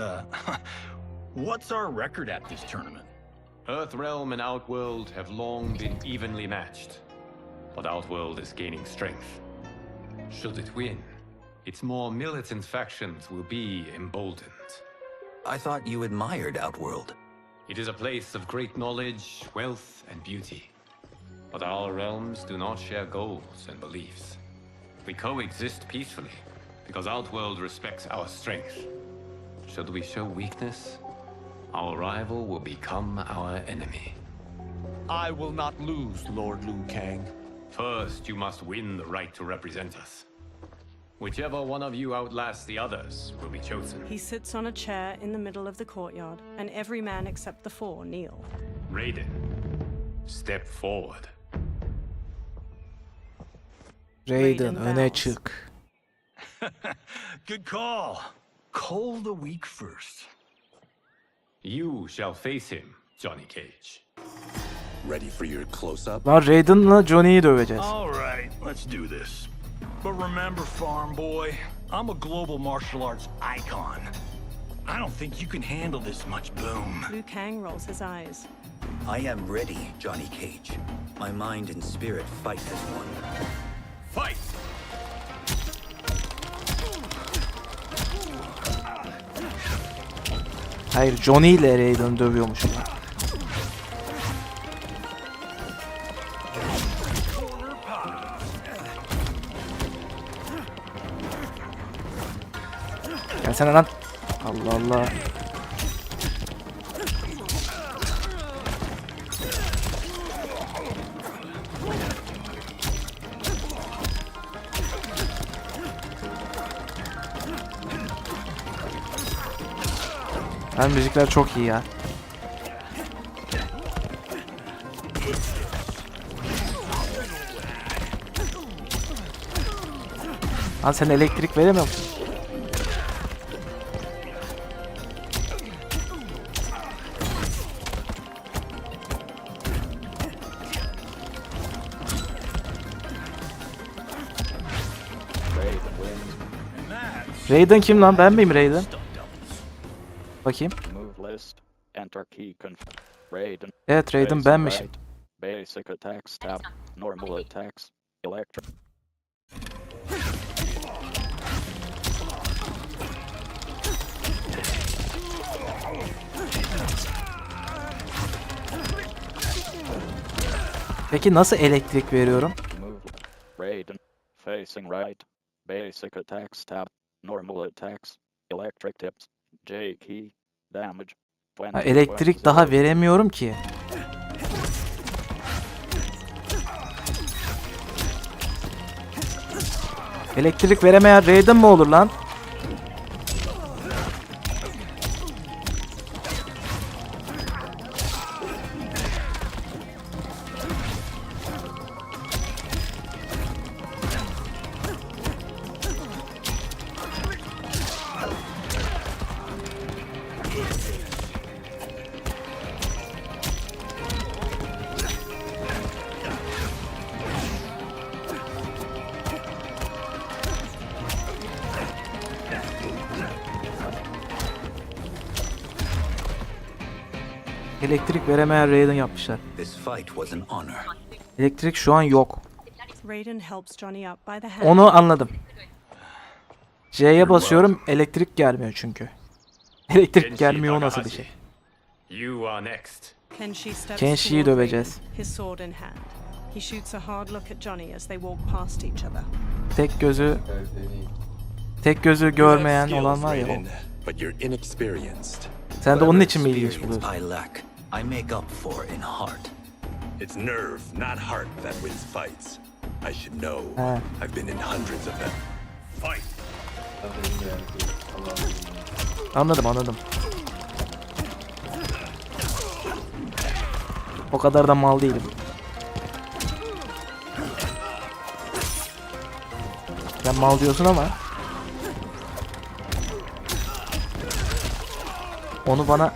what's our record at this tournament? Earthrealm and Outworld have long been evenly matched, but Outworld is gaining strength. Should it win, its more militant factions will be emboldened. I thought you admired Outworld. It is a place of great knowledge, wealth, and beauty. But our realms do not share goals and beliefs. We coexist peacefully, because Outworld respects our strength. Should we show weakness, our rival will become our enemy. I will not lose, Lord Liu Kang. First, you must win the right to represent us. Whichever one of you outlasts the others will be chosen. He sits on a chair in the middle of the courtyard, and every man except the four kneel. Raiden, step forward. Raiden öne çık. Good call. Cull the weak first. You shall face him, Johnny Cage. Ready for your close-up? Lan Raiden'la Johnny'yi döveceğiz. All right, let's do this. But remember, farm boy, I'm a global martial arts icon. I don't think you can handle this much boom. Liu Kang rolls his eyes. I am ready, Johnny Cage. My mind and spirit fight as one. Fight! Hayır, Johnny ile Raiden'ı dövüyormuşum. Gelsene lan. Allah Allah. Hem müzikler çok iyi ya. Lan sen elektrik veremiyor musun? Raiden kim lan? Ben miyim Raiden? Bakayım. Evet, Raiden benmişim. Basic attacks tab, normal attacks, electric. Peki nasıl elektrik veriyorum? Raiden, facing right, basic attacks tab, normal attacks, electric tips, J key, damage. Ha, elektrik daha veremiyorum ki. Elektrik veremeyen Raiden mi olur lan? Elektrik veremeyen Raiden yapmışlar. Elektrik şu an yok. Onu anladım. C'ye basıyorum, elektrik gelmiyor çünkü. Elektrik gelmiyor, nasıl bir şey? Kenshi'yi döveceğiz. Tek gözü görmeyen olan var ya o. Sen de onun için mi ilginç buluyorsun? I make up for in heart. It's nerve, not heart that wins fights. I should know. I've been in hundreds of them. Fight. Anladım. O kadar da mal değilim. Sen mal diyorsun ama onu bana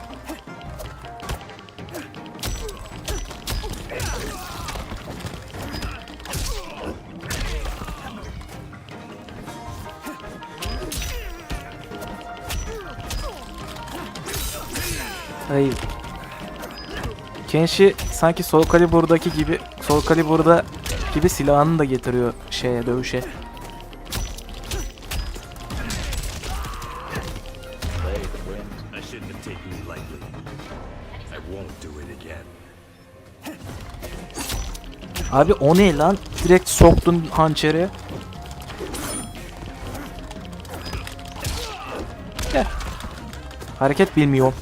hayır. Kenshi sanki Soul Calibur'daki gibi, Soul Calibur'da gibi silahını da getiriyor şeye, dövüşe. Abi o ne lan? Direkt soktun hançeri. Hareket bilmiyorum.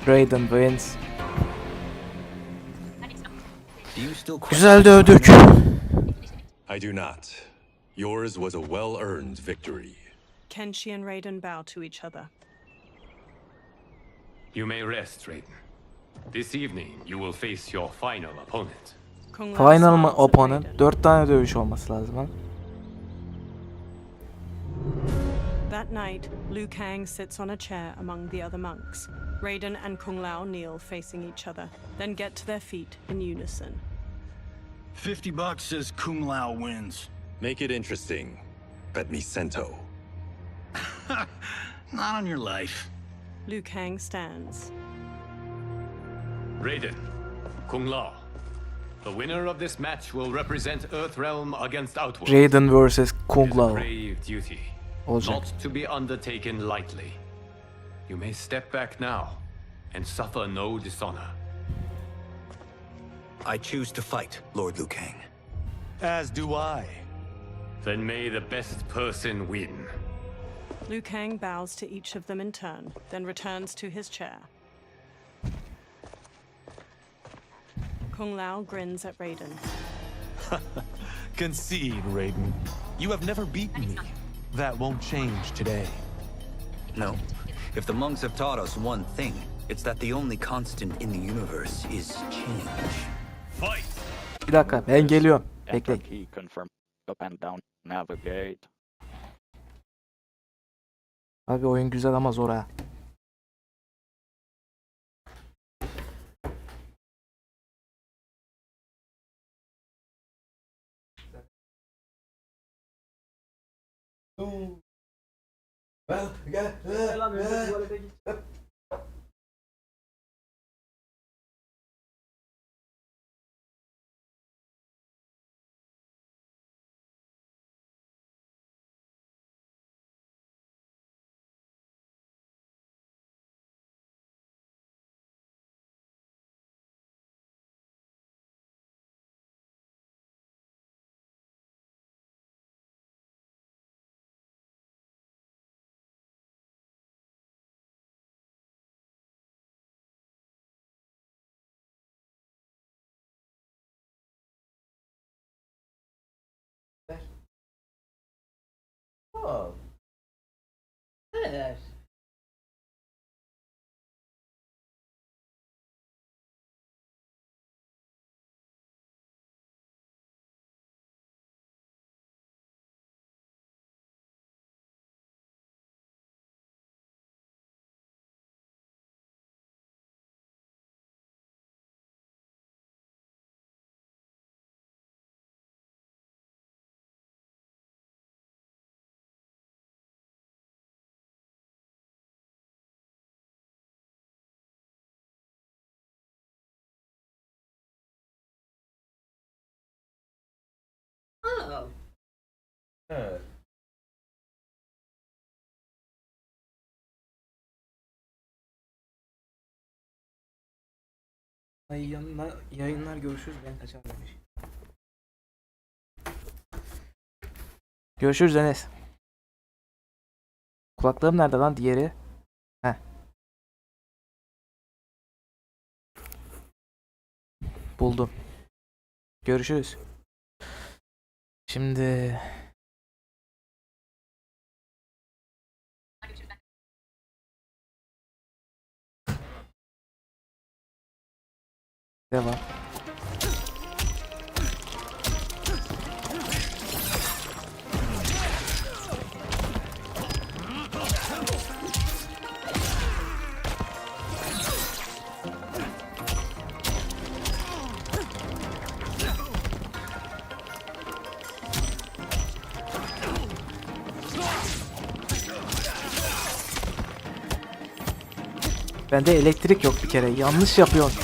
Raiden wins. Do you still Güzel dövdük. I do not. Yours was a well-earned victory. Kenshi and Raiden bow to each other. You may rest, Raiden. This evening, you will face your final opponent. Kung Lao Final mı smiles at opponent? Raiden. 4 tane dövüş olması lazım ha. That night, Liu Kang sits on a chair among the other monks. Raiden and Kung Lao kneel facing each other, then get to their feet in unison. $50 says Kung Lao wins. Make it interesting. Bet me Sento. Not on your life. Liu Kang stands. Raiden, Kung Lao. The winner of this match will represent Earthrealm against Outworld. Raiden vs. Kung It is a Lao. brave duty, Olacak. not to be undertaken lightly. You may step back now and suffer no dishonor. I choose to fight, Lord Liu Kang. As do I. Then may the best person win. Liu Kang bows to each of them in turn, then returns to his chair. Kung Lao grins at Raiden. Concede, Raiden. You have never beaten me. That won't change today. No. If the monks have taught us one thing, it's that the only constant in the universe is change. Fight! Bir dakika ben geliyorum. Enter Bekleyin. key, confirm, up and down, navigate. Abi oyun güzel ama zor ha. Evet. Yayınlar görüşürüz, ben kaçar demiş. Görüşürüz Enes. Kulaklığım nerede lan diğeri? Heh. Buldum. Görüşürüz. Şimdi devam. Bende elektrik yok bir kere. Yanlış yapıyorsun.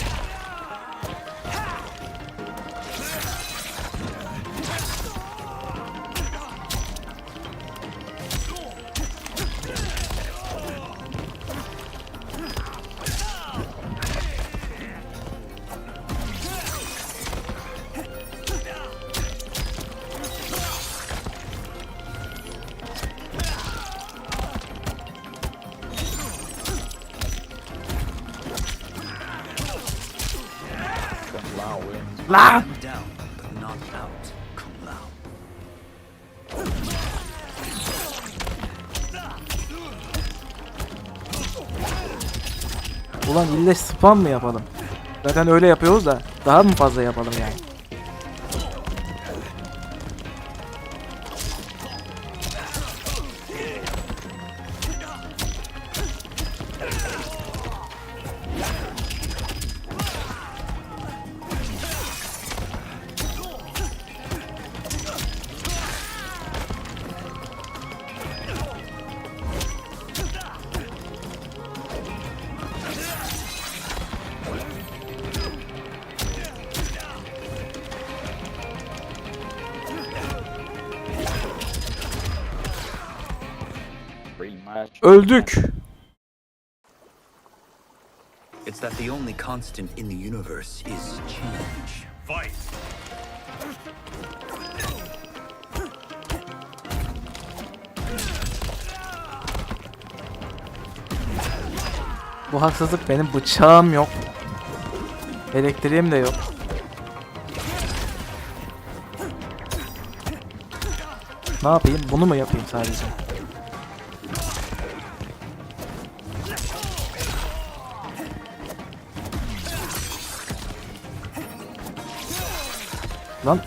Lan! I'm down, but not out, Kung Lao. Ulan ille spam mı yapalım? Zaten öyle yapıyoruz da daha mı fazla yapalım yani? Öldük. It's that the only constant in the universe is change. Fight! Bu haksızlık, benim bıçağım yok. Elektriğim de yok. Ne yapayım? Bunu mu yapayım sadece? Lan.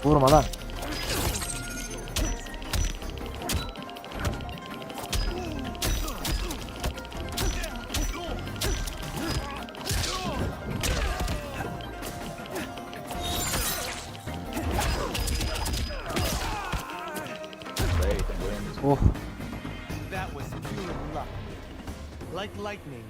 Vurma lan. Oh. That was pure luck. Like lightning.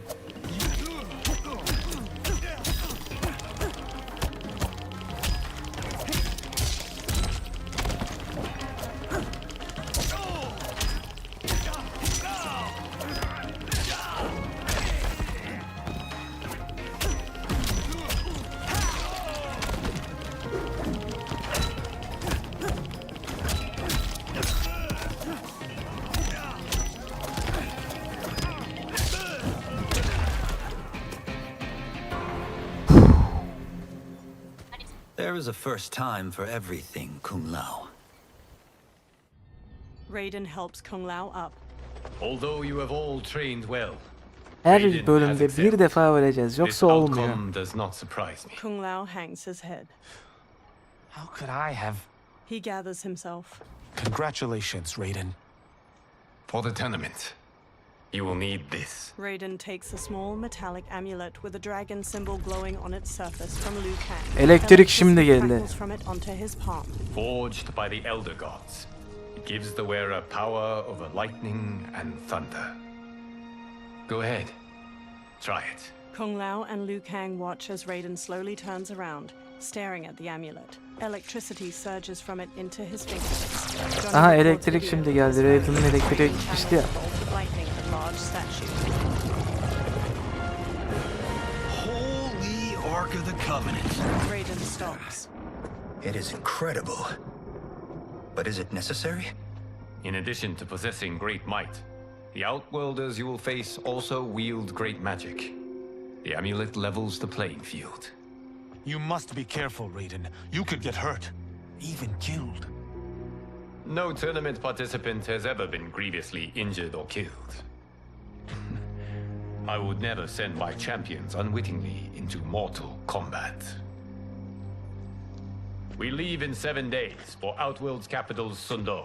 There is a first time for everything, Kung Lao. Raiden helps Kung Lao up. Although you have all trained well, Her bölümde bir defa öleceğiz, yoksa olmuyor. does not surprise me. Kung Lao hangs his head. How could I have? He gathers himself. Congratulations, Raiden. For the tournament, you will need this. Raiden takes a small metallic amulet with a dragon symbol glowing on its surface from Liu Kang. Elektrik şimdi geldi. Crackles from it onto his palm. Forged by the Elder Gods, it gives the wearer power over lightning and thunder. Go ahead, try it. Kung Lao and Liu Kang watch as Raiden slowly turns around, staring at the amulet. Electricity surges from it into his fingertips. Aha, elektrik şimdi geldi. Raiden'ın elektriği gitmişti ya. Holy Ark of the Covenant. Raiden stops. It is incredible. But is it necessary? In addition to possessing great might, the Outworlders you will face also wield great magic. The amulet levels the playing field. You must be careful, Raiden. You could get hurt, even killed. No tournament participant has ever been grievously injured or killed. I would never send my champions unwittingly into mortal combat. We leave in 7 days for Outworld's capital, Sundo.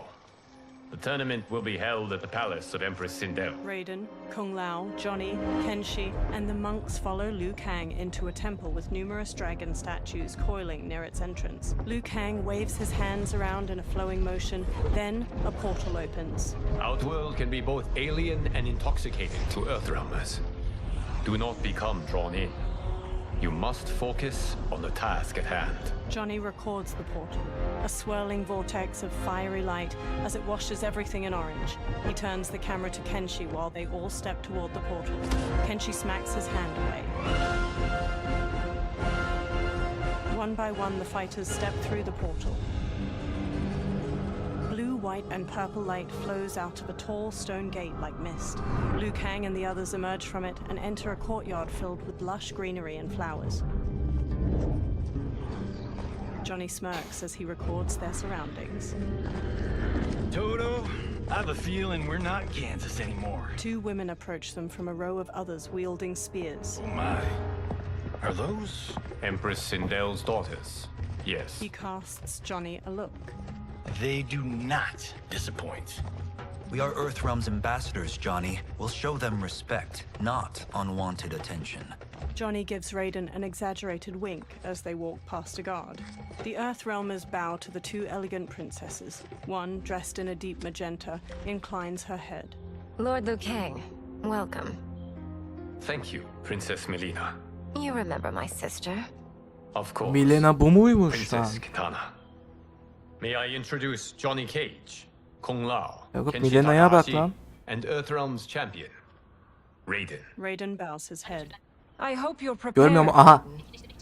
The tournament will be held at the palace of Empress Sindel. Raiden, Kung Lao, Johnny, Kenshi, and the monks follow Liu Kang into a temple with numerous dragon statues coiling near its entrance. Liu Kang waves his hands around in a flowing motion, then a portal opens. Outworld can be both alien and intoxicating to Earthrealmers. Do not become drawn in. You must focus on the task at hand. Johnny records the portal, a swirling vortex of fiery light as it washes everything in orange. He turns the camera to Kenshi while they all step toward the portal. Kenshi smacks his hand away. One by one, the fighters step through the portal. Blue, white, and purple light flows out of a tall stone gate like mist. Liu Kang and the others emerge from it and enter a courtyard filled with lush greenery and flowers. Johnny smirks as he records their surroundings. Toto, I have a feeling we're not Kansas anymore. Two women approach them from a row of others wielding spears. Oh my. Are those Empress Sindel's daughters. Yes. He casts Johnny a look. They do not disappoint. We are Earthrealm's ambassadors, Johnny. We'll show them respect, not unwanted attention. Johnny gives Raiden an exaggerated wink as they walk past a guard. The Earthrealmers bow to the two elegant princesses. One, dressed in a deep magenta, inclines her head. Lord Liu Kang, welcome. Thank you, Princess Melina. You remember my sister? Of course. Milena bu muymuş Princess lan? Kitana. May I introduce Johnny Cage, Kung Lao, Yok, Kenshi Milena'ya bak Takahashi, lan. and Earthrealm's champion, Raiden. Raiden bows his head. I hope you're Görmüyor prepared. mu? Aha.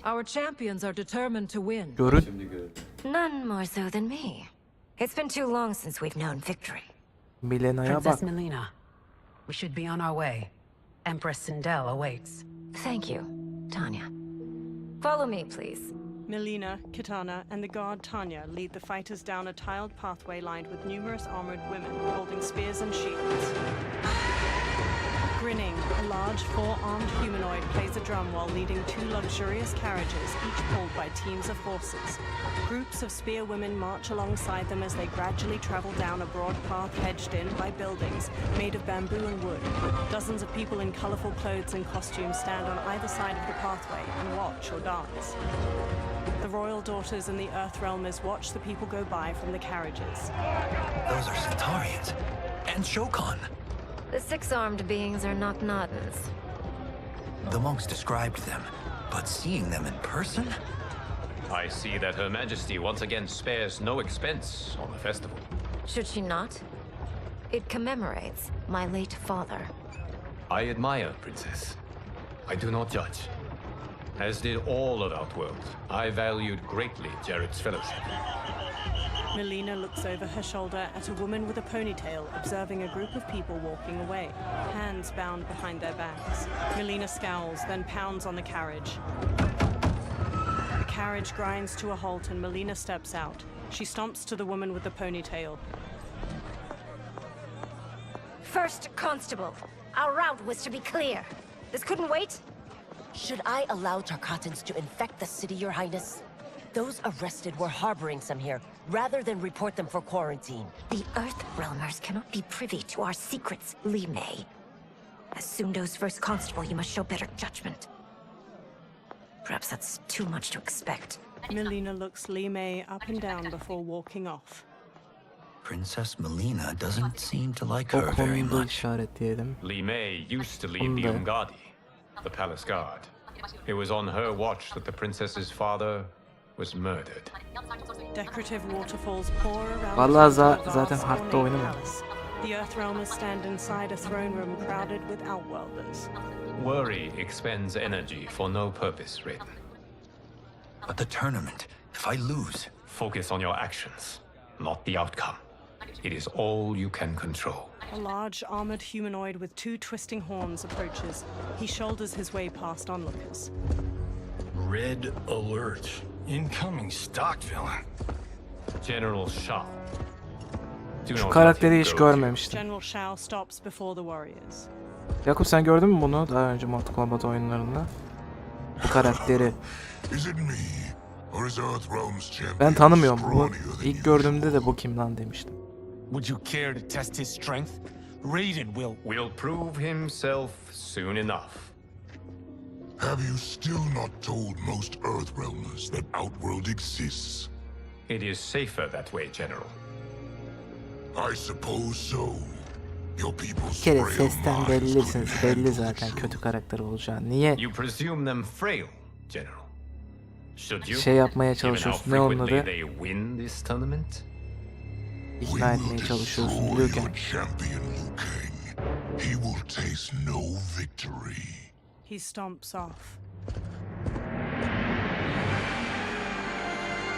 Our champions are determined to win. Görün. None more so than me. It's been too long since we've known victory. Milena'ya bak. Princess Melina, we should be on our way. Empress Sindel awaits. Thank you, Tanya. Follow me, please. Melina, Kitana, and the guard Tanya lead the fighters down a tiled pathway lined with numerous armored women holding spears and shields. Grinning, a large four-armed humanoid plays a drum while leading two luxurious carriages, each pulled by teams of horses. Groups of spear women march alongside them as they gradually travel down a broad path hedged in by buildings made of bamboo and wood. Dozens of people in colorful clothes and costumes stand on either side of the pathway and watch or dance. The royal daughters and the Earthrealmers watch the people go by from the carriages. Those are Centaurians. And Shokan. The six-armed beings are not Nodens. The monks described them, but seeing them in person? I see that Her Majesty once again spares no expense on the festival. Should she not? It commemorates my late father. I admire, Princess. I do not judge. As did all of Outworld, I valued greatly Jared's fellowship. Melina looks over her shoulder at a woman with a ponytail observing a group of people walking away, hands bound behind their backs. Melina scowls, then pounds on the carriage. The carriage grinds to a halt and Melina steps out. She stomps to the woman with the ponytail. First Constable, our route was to be clear. This couldn't wait? Should I allow Tarkatans to infect the city, Your Highness? Those arrested were harboring some here, rather than report them for quarantine. The Earthrealmers cannot be privy to our secrets, Li Mei. As Sundo's first constable, you must show better judgment. Perhaps that's too much to expect. Melina looks Li Mei up and down before walking off. Princess Melina doesn't seem to like O her very konuda much. işaretleyelim. Li Mei used to lead the Bunda. Umgadi, the palace guard. It was on her watch that the princess's father was murdered. Decorative waterfalls pour around Vallahi the zaten vast hardta ornate oynamadım. palace. The Earthrealmers stand inside a throne room crowded with Outworlders. Worry expends energy for no purpose, Raiden. But the tournament, if I lose... Focus on your actions, not the outcome. It is all you can control. A large armored humanoid with two twisting horns approaches. He shoulders his way past onlookers. Red alert. Incoming stock villain. General Shao. Do Şu not karakteri let him hiç go. görmemiştim. General Shao stops before the warriors. Yakup sen gördün mü bunu daha önce Mortal Kombat oyunlarında? Bu karakteri. Is it me, or is Earthrealm's champion Ben tanımıyorum. Bu scrawnier than ilk gördüğümde de bu kim lan demiştim. Would you care to test his strength? Raiden will prove himself soon enough. Have you still not told most Earthrealmers that Outworld exists? It is safer that way, General. I suppose so. Your Bir people's kere frail sesten minds bellisiniz. couldn't Belli handle zaten kötü karakter olacağı. Niye? You presume them frail, General. Should you, Şey yapmaya given how çalışıyorsun. Ne onun frequently adı? they win this tournament? İkna etmeye çalışıyorsun. Liu Kang. Champion Liu Kang. He will taste no victory. He stomps off.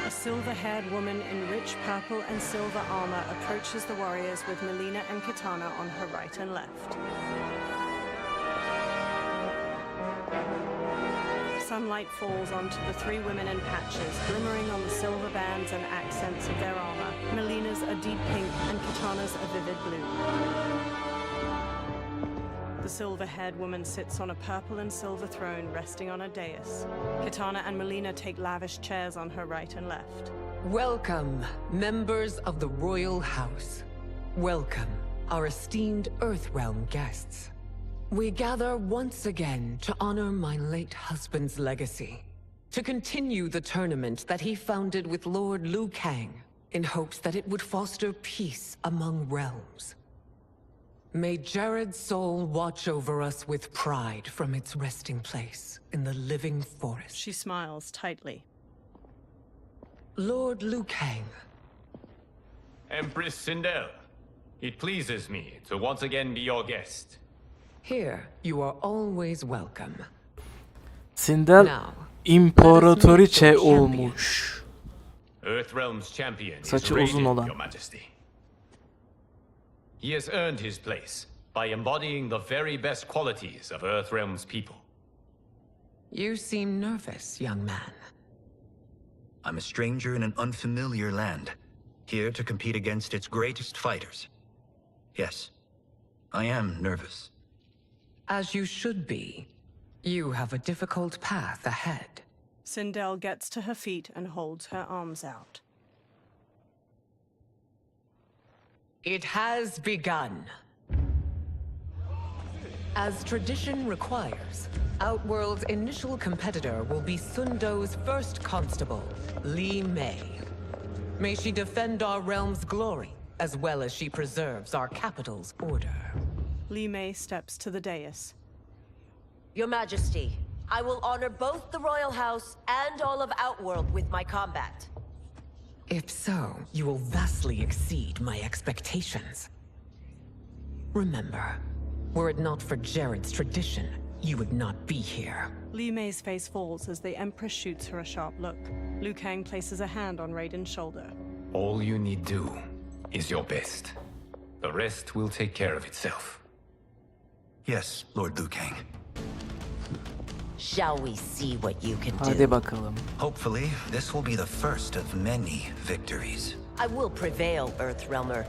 A silver-haired woman in rich purple and silver armor approaches the warriors with Melina and Katana on her right and left. Sunlight falls onto the three women in patches, glimmering on the silver bands and accents of their armor. Melina's a deep pink and Katana's a vivid blue. The silver-haired woman sits on a purple and silver throne resting on a dais. Katana and Melina take lavish chairs on her right and left. Welcome, members of the Royal House. Welcome, our esteemed Earthrealm guests. We gather once again to honor my late husband's legacy, to continue the tournament that he founded with Lord Liu Kang, in hopes that it would foster peace among realms. May Jared's soul watch over us with pride from its resting place in the living forest. She smiles tightly. Lord Liu Kang. Empress Sindel, it pleases me to once again be your guest. Here, you are always welcome. Sindel imparatoriçe olmuş. Earthrealm's champion is Saçı radiant, uzun olan. Your Majesty. He has earned his place by embodying the very best qualities of Earthrealm's people. You seem nervous, young man. I'm a stranger in an unfamiliar land, here to compete against its greatest fighters. Yes, I am nervous. As you should be. You have a difficult path ahead. Sindel gets to her feet and holds her arms out. It has begun. As tradition requires, Outworld's initial competitor will be Sundo's first constable, Li Mei. May she defend our realm's glory, as well as she preserves our capital's order. Li Mei steps to the dais. Your Majesty, I will honor both the Royal House and all of Outworld with my combat. If so, you will vastly exceed my expectations. Remember, were it not for Jared's tradition, you would not be here. Li Mei's face falls as the Empress shoots her a sharp look. Liu Kang places a hand on Raiden's shoulder. All you need do is your best. The rest will take care of itself. Yes, Lord Liu Kang. Shall we see what you can do? Hadi bakalım. Hopefully, this will be the first of many victories. I will prevail, Earthrealmer.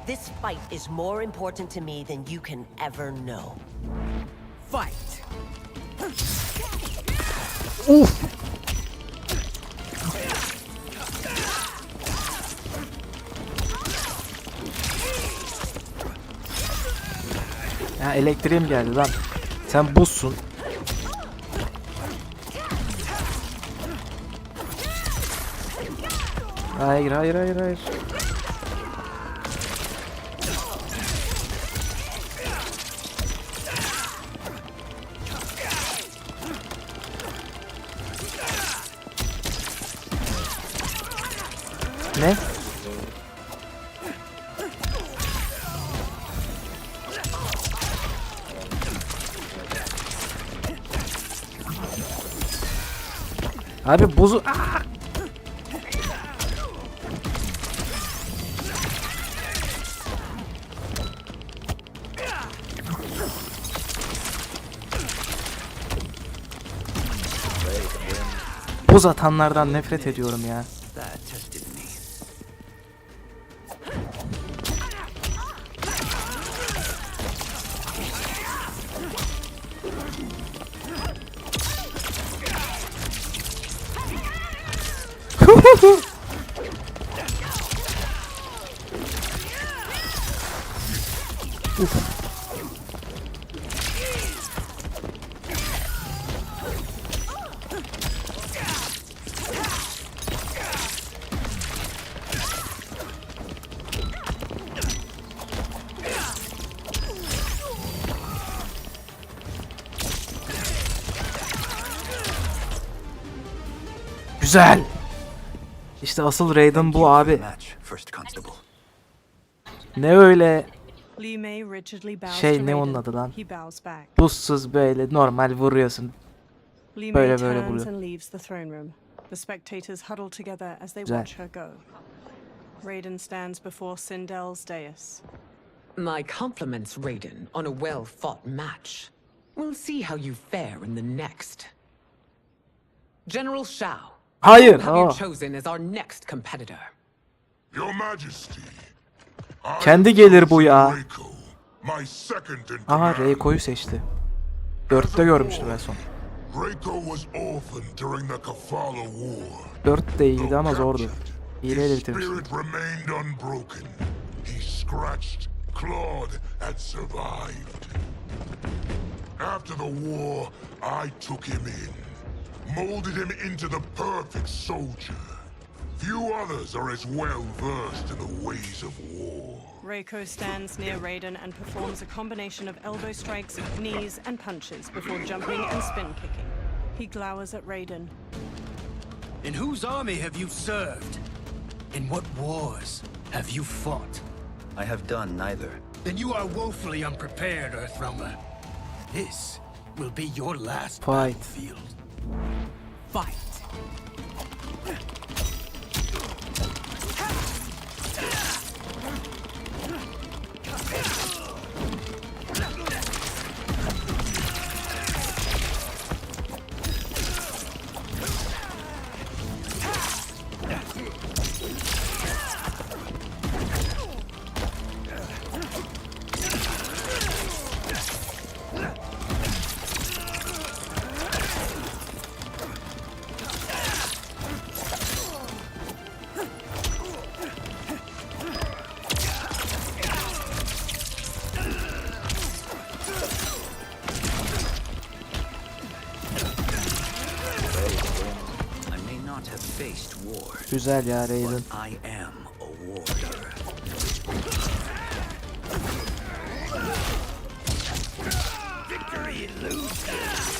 This fight is more important to me than you can ever know. Fight! Uf! Ya elektriğim geldi lan. Sen buzsun. Hayır, hayır, hayır, hayır. Ne? Abi buzu... Aa! Buz atanlardan nefret ediyorum ya. Güzel. İşte asıl Raiden bu abi. Ne öyle Liu Mei rigidly bows şey to ne onun Raiden. adı lan? He bows back. Buzsuz böyle normal vuruyorsun. Liu Mei Böyle turns vuruyor. and leaves the throne room. The spectators huddle together as they Güzel. watch her go. Raiden stands before Sindel's dais. My compliments, Raiden, on a well-fought match. We'll see how you fare in the next. General Shao. Hayır. Who have you chosen as our next competitor? Your Majesty. Kendi gelir bu ya. My second in Aha Reiko'yu seçti. 4'te görmüştüm en son. Reiko was orphaned during the Kafala War. 4 de iyiydi ama zordu. Hileyle bitirmiştim. Spirit remained unbroken. He scratched, clawed, and survived. After the war, I took him in, molded him into the perfect soldier. Few others are as well versed in the ways of war. Reiko stands near Raiden and performs a combination of elbow strikes, knees, and punches before jumping and spin kicking. He glowers at Raiden. In whose army have you served? In what wars have you fought? I have done neither. Then you are woefully unprepared, Earthrealmer. This will be your last Fight. battlefield. Fight! Güzel ya Raiden. I am a warrior. Victory elusive.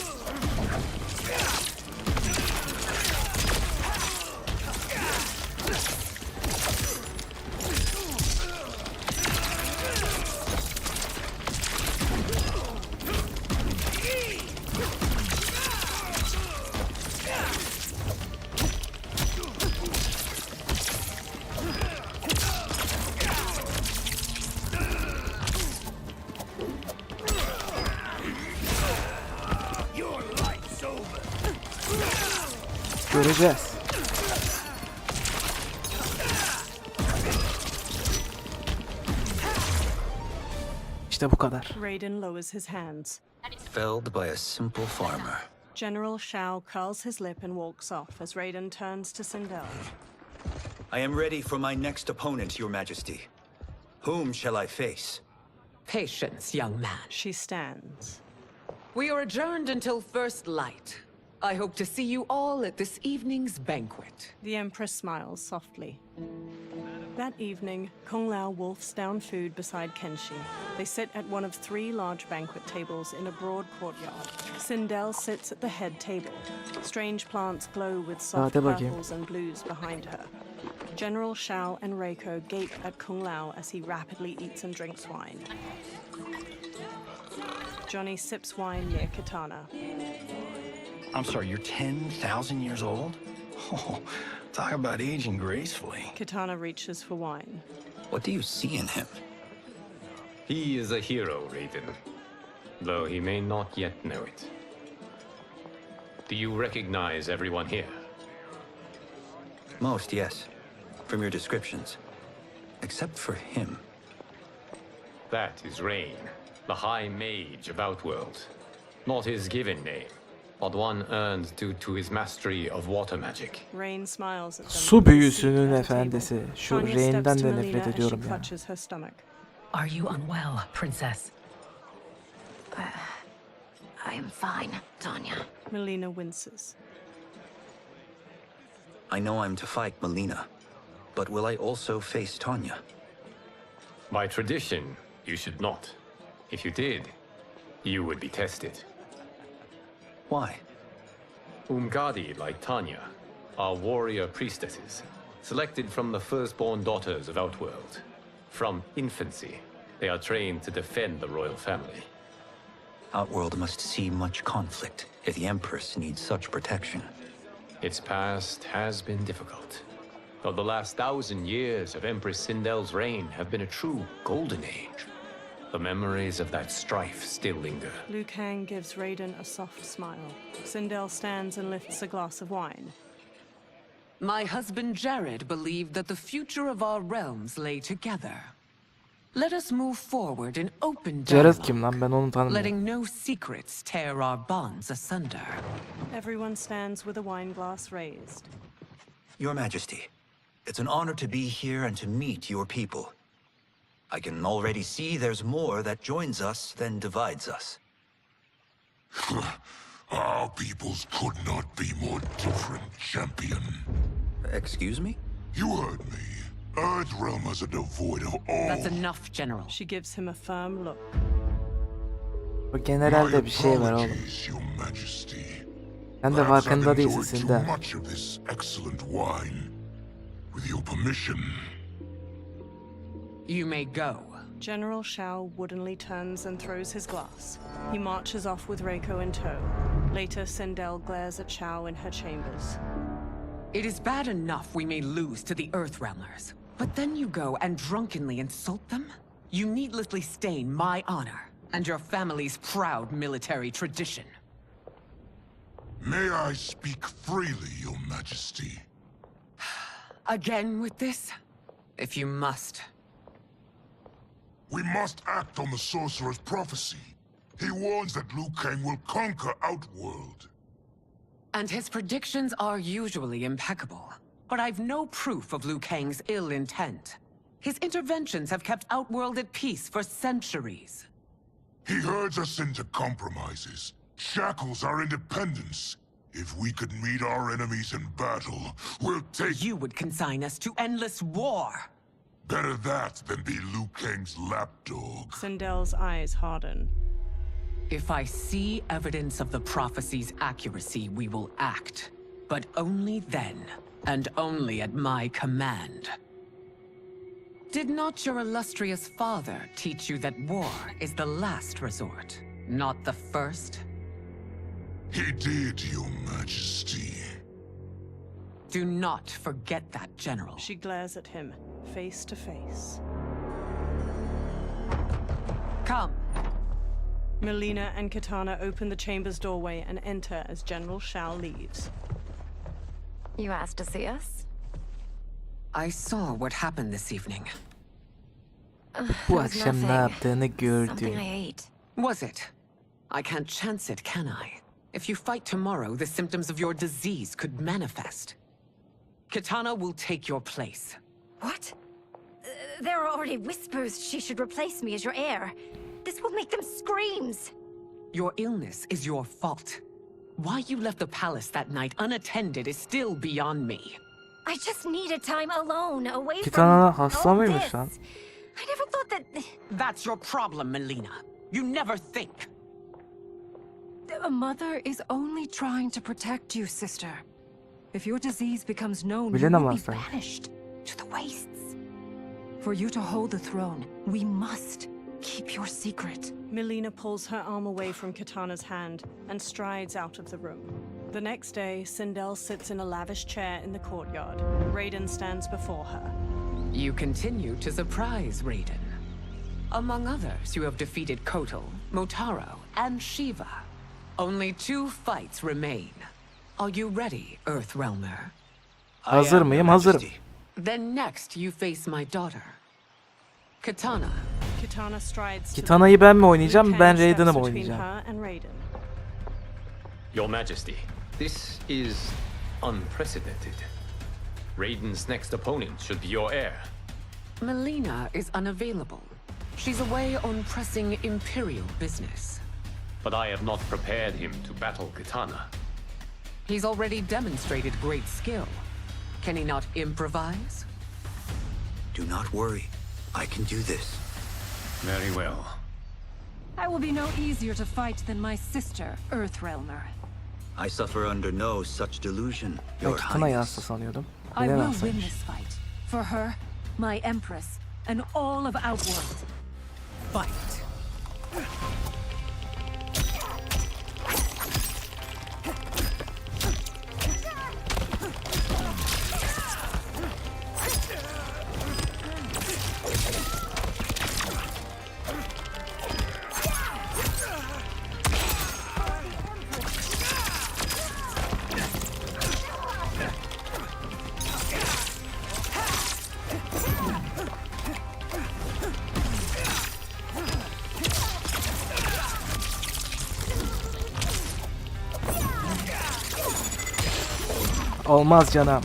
Göreceğiz. İşte bu kadar. Raiden lowers his hands. Felled by a simple farmer. General Shao curls his lip and walks off as Raiden turns to Sindel. I am ready for my next opponent, Your Majesty. Whom shall I face? Patience, young man. She stands. We are adjourned until first light. I hope to see you all at this evening's banquet. The Empress smiles softly. That evening, Kung Lao wolfs down food beside Kenshi. They sit at one of 3 large banquet tables in a broad courtyard. Sindel sits at the head table. Strange plants glow with soft purples and blues behind her. General Shao and Reiko gape at Kung Lao as he rapidly eats and drinks wine. Johnny sips wine near Katana. I'm sorry, you're 10,000 years old? Oh, talk about aging gracefully. Katana reaches for wine. What do you see in him? He is a hero, Raiden, though he may not yet know it. Do you recognize everyone here? Most, yes. From your descriptions. Except for him. That is Rain, the High Mage of Outworld. Not his given name, but one earned due to his mastery of water magic. Rain smiles at them. Su büyüsünün efendisi. Şu Rain'den de nefret ediyorum ya. Are you unwell, princess? I am fine, Tanya. Melina winces. I know I'm to fight Melina, but will I also face Tanya? By tradition, you should not. If you did, you would be tested. Why? Umgadi, like Tanya, are warrior priestesses, selected from the firstborn daughters of Outworld. From infancy, they are trained to defend the royal family. Outworld must see much conflict if the Empress needs such protection. Its past has been difficult. Though the last 1,000 years of Empress Sindel's reign have been a true golden age, the memories of that strife still linger. Liu Kang gives Raiden a soft smile. Sindel stands and lifts a glass of wine. My husband Jared believed that the future of our realms lay together. Let us move forward in open Jared kim dialogue, lan? Ben onu tanımıyorum. letting no secrets tear our bonds asunder. Everyone stands with a wine glass raised. Your Majesty, it's an honor to be here and to meet your people. I can already see there's more that joins us than divides us. Our peoples could not be more different, champion. Excuse me? You heard me. Earthrealmers are devoid of all. That's enough, General. She gives him a firm look. Bu generelde bir şey var oğlum. Your Majesty. Sen de Perhaps I've farkında değilsin enjoyed too Sindel. much of this excellent wine. With your permission. You may go. General Shao woodenly turns and throws his glass. He marches off with Reiko in tow. Later, Sindel glares at Shao in her chambers. It is bad enough we may lose to the Earthrealmers, but then you go and drunkenly insult them? You needlessly stain my honor and your family's proud military tradition. May I speak freely, Your Majesty? Again with this? If you must. We must act on the sorcerer's prophecy. He warns that Liu Kang will conquer Outworld. And his predictions are usually impeccable. But I've no proof of Liu Kang's ill intent. His interventions have kept Outworld at peace for centuries. He herds us into compromises, shackles our independence. If we could meet our enemies in battle, we'll take— You would consign us to endless war! Better that than be Liu Kang's lapdog. Sindel's eyes harden. If I see evidence of the prophecy's accuracy, we will act. But only then, and only at my command. Did not your illustrious father teach you that war is the last resort, not the first? He did, Your Majesty. Do not forget that, General. She glares at him, face to face. Come. Melina and Katana open the chamber's doorway and enter as General Shao leaves. You asked to see us? I saw what happened this evening. Bu akşam ne yaptığını gördü. Something I ate. Was it? I can't chance it, can I? If you fight tomorrow, the symptoms of your disease could manifest. Katana will take your place. What? There are already whispers she should replace me as your heir. This will make them screams. Your illness is your fault. Why you left the palace that night unattended is still beyond me. I just needed time alone, away Katana from hasta all mıymış this. lan? I never thought that... That's your problem, Melina. You never think. A mother is only trying to protect you, sister. If your disease becomes known, you will be banished to the wastes. For you to hold the throne, we must keep your secret. Melina pulls her arm away from Katana's hand and strides out of the room. The next day, Sindel sits in a lavish chair in the courtyard. Raiden stands before her. You continue to surprise Raiden. Among others, you have defeated Kotal, Motaro, and Shiva. Only 2 fights remain. Are you ready, Earthrealmer? Hazır mıyım? Hazırım. Then next you face my daughter, Katana. Katana strides. Kitana'yı ben mi oynayacağım, ben Raiden'ı mı oynayacağım? Your Majesty, this is unprecedented. Raiden's next opponent should be your heir. Melina is unavailable. She's away on pressing Imperial business. But I have not prepared him to battle Katana. He's already demonstrated great skill. Can he not improvise? Do not worry. I can do this. Very well. I will be no easier to fight than my sister, Earthrealmer. I suffer under no such delusion, Ben Your Katana'yı Highness. hasta sanıyordum. I will win Bilemezseymiş. this fight. For her, my empress, and all of Outworld. Fight. Olmaz canım.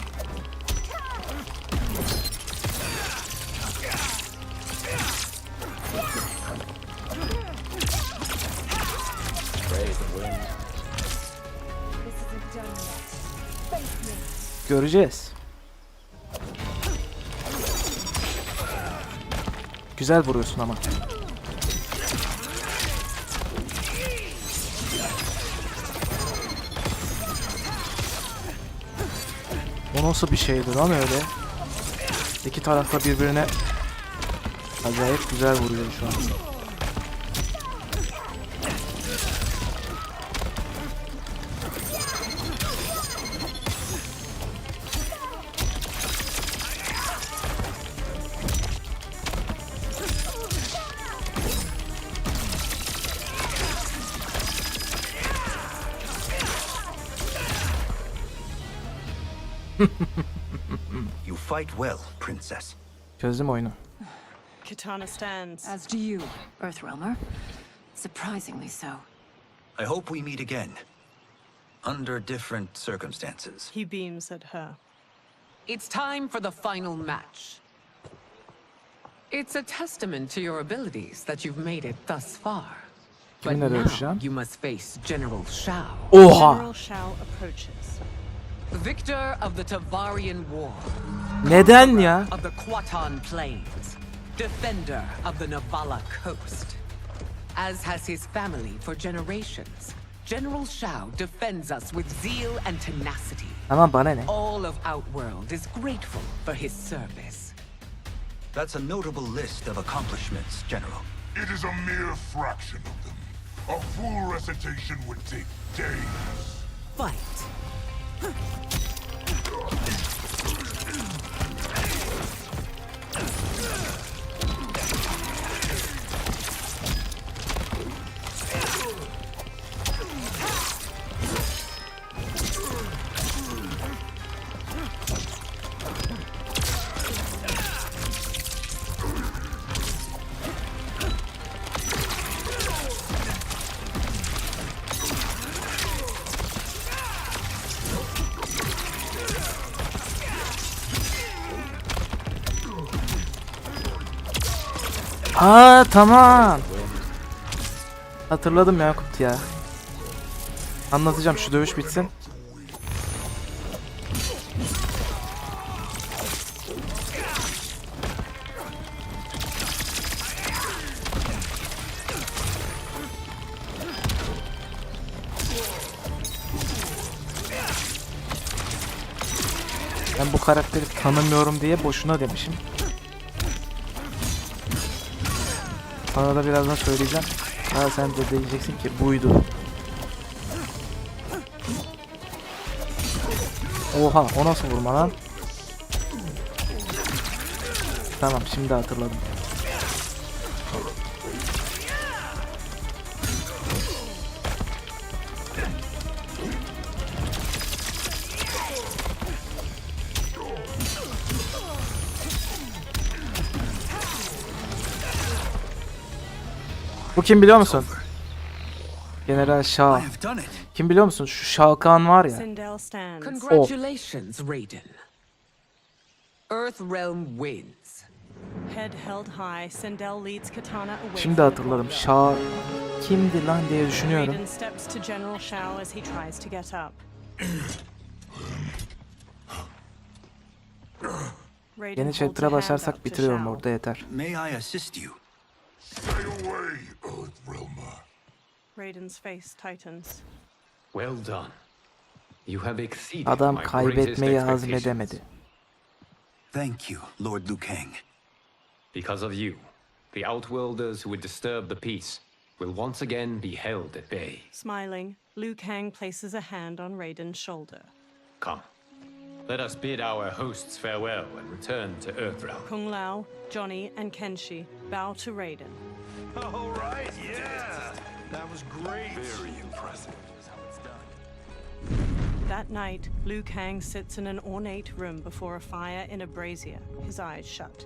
Göreceğiz. Güzel vuruyorsun ama. O nasıl bir şeydi lan öyle? İki tarafta birbirine acayip güzel vuruyor şu an. You fight well, princess. Çözdüm oyunu. Katana stands. As do you, Earthrealmer. Surprisingly so. I hope we meet again. Under different circumstances. He beams at her. It's time for the final match. It's a testament to your abilities that you've made it thus far. But Kiminle now dövüşeceğim? you must face General Shao. Oha! General Shao approaches. Victor of the Tavarian War. Neden ya? Of the Quatan Plains. Defender of the Navala Coast. As has his family for generations, General Shao defends us with zeal and tenacity. Tamam, bana ne? All of Outworld is grateful for his service. That's a notable list of accomplishments, General. It is a mere fraction of them. A full recitation would take days. Fight. Aa, tamam. Hatırladım Yakut ya. Anlatacağım, şu dövüş bitsin. Ben bu karakteri tanımıyorum diye boşuna demişim. Sana da birazdan söyleyeceğim. Ha, sen de diyeceksin ki buydu. Oha, o nasıl vurma lan? Tamam, şimdi hatırladım. Bu kim biliyor musun? General Shao. Kim biliyor musun? Şu Shao Kahn var ya. Sindel stands. Congratulations, Raiden. Earthrealm wins. Head held high, Sindel leads Katana away. Şimdi hatırladım. Shao kimdi lan diye düşünüyorum. Raiden steps to General Shao as he tries to get up. Raiden Yeni holds a chapter'a hand başlarsak up to bitiriyorum Shao. orada, yeter. May I assist you? Stay away, Earthrealmer. Raiden's face tightens. Well done. You have exceeded Adam my greatest kaybetmeyi expectations. hazmedemedi. Thank you, Lord Liu Kang. Because of you, the Outworlders who would disturb the peace will once again be held at bay. Smiling, Liu Kang places a hand on Raiden's shoulder. Come, let us bid our hosts farewell and return to Earthrealm. Kung Lao, Johnny, and Kenshi bow to Raiden. All right, yeah. That was great. Very impressive. That night, Liu Kang sits in an ornate room before a fire in a brazier, his eyes shut.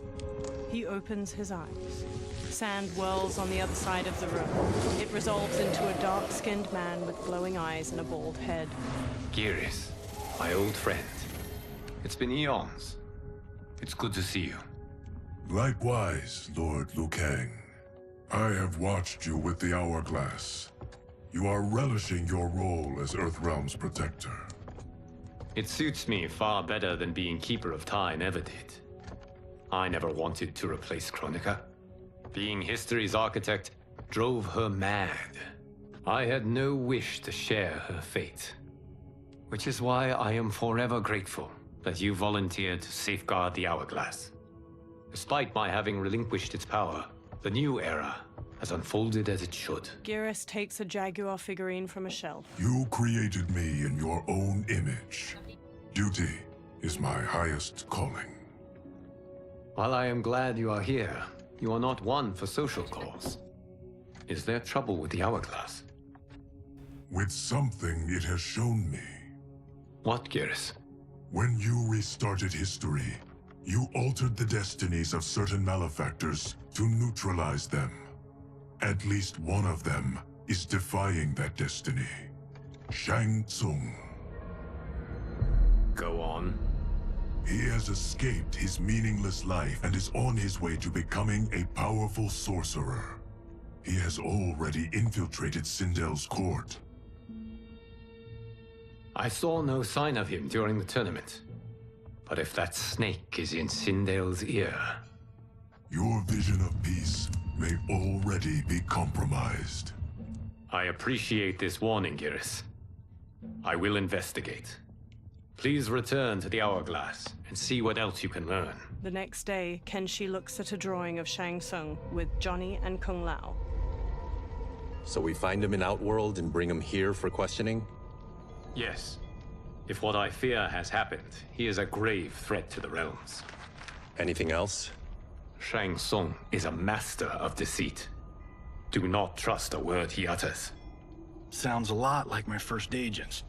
He opens his eyes. Sand whirls on the other side of the room. It resolves into a dark-skinned man with glowing eyes and a bald head. Geras, my old friend. It's been eons. It's good to see you. Likewise, Lord Liu Kang. I have watched you with the hourglass. You are relishing your role as Earthrealm's protector. It suits me far better than being Keeper of Time ever did. I never wanted to replace Chronica. Being history's architect drove her mad. I had no wish to share her fate. Which is why I am forever grateful that you volunteered to safeguard the Hourglass. Despite my having relinquished its power, the new era has unfolded as it should. Geras takes a jaguar figurine from a shelf. You created me in your own image. Duty is my highest calling. While I am glad you are here, you are not one for social calls. Is there trouble with the Hourglass? With something it has shown me. What, Geras? When you restarted history, you altered the destinies of certain malefactors to neutralize them. At least one of them is defying that destiny. Shang Tsung. Go on. He has escaped his meaningless life and is on his way to becoming a powerful sorcerer. He has already infiltrated Sindel's court. I saw no sign of him during the tournament. But if that snake is in Sindel's ear... Your vision of peace may already be compromised. I appreciate this warning, Geras. I will investigate. Please return to the Hourglass and see what else you can learn. The next day, Kenshi looks at a drawing of Shang Tsung with Johnny and Kung Lao. So we find him in Outworld and bring him here for questioning? Yes. If what I fear has happened, he is a grave threat to the realms. Anything else? Shang Tsung is a master of deceit. Do not trust a word he utters. Sounds a lot like my first agents.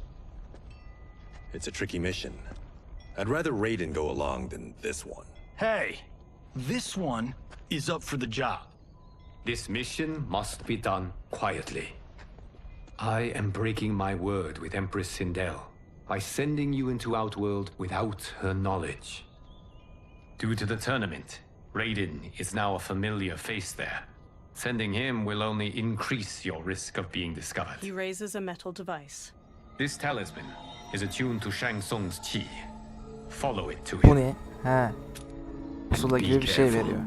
It's a tricky mission. I'd rather Raiden go along than this one. Hey, this one is up for the job. This mission must be done quietly. I am breaking my word with Empress Sindel by sending you into Outworld without her knowledge. Due to the tournament, Raiden is now a familiar face there. Sending him will only increase your risk of being discovered. He raises a metal device. This talisman is attuned to Shang Tsung's chi. Follow it to Bu him. ne? Ha. Pusula gibi bir şey veriyor.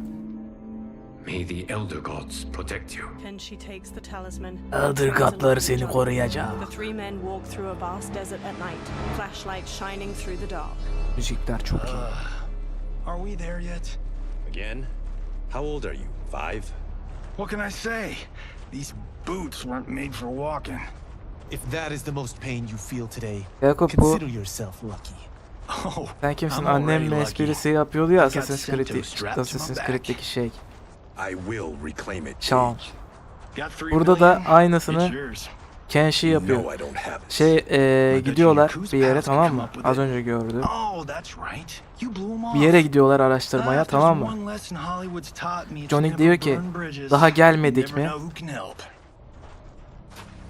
May the Elder Gods protect you. Kenshi takes the talisman. Elder Godlar seni koruyacak. The three men walk through a vast desert at night, flashlights shining through the dark. Müzikler çok iyi. Are we there yet? Again? How old are you? 5? What can I say? These boots weren't made for walking. If that is the most pain you feel today, Yakup bu consider yourself lucky. Oh, sen kimsin? I'm already Annem lucky. esprisi yapıyordu ya I got Assassin's Sento strapped to my Assassin's back. Creed'deki şey. I will reclaim it. Şam. Got 3 Burada da million? It's aynısını yours. Kenshi yapıyor. No, I don't have it. Gidiyorlar bir yere, tamam mı? Az önce gördüm. Oh, that's right. You blew 'em off. Bir yere gidiyorlar araştırmaya, If there's tamam mı? one lesson Hollywood's taught me, it's Johnny never diyor ki, burn bridges. daha gelmedik You never mi? know who can help.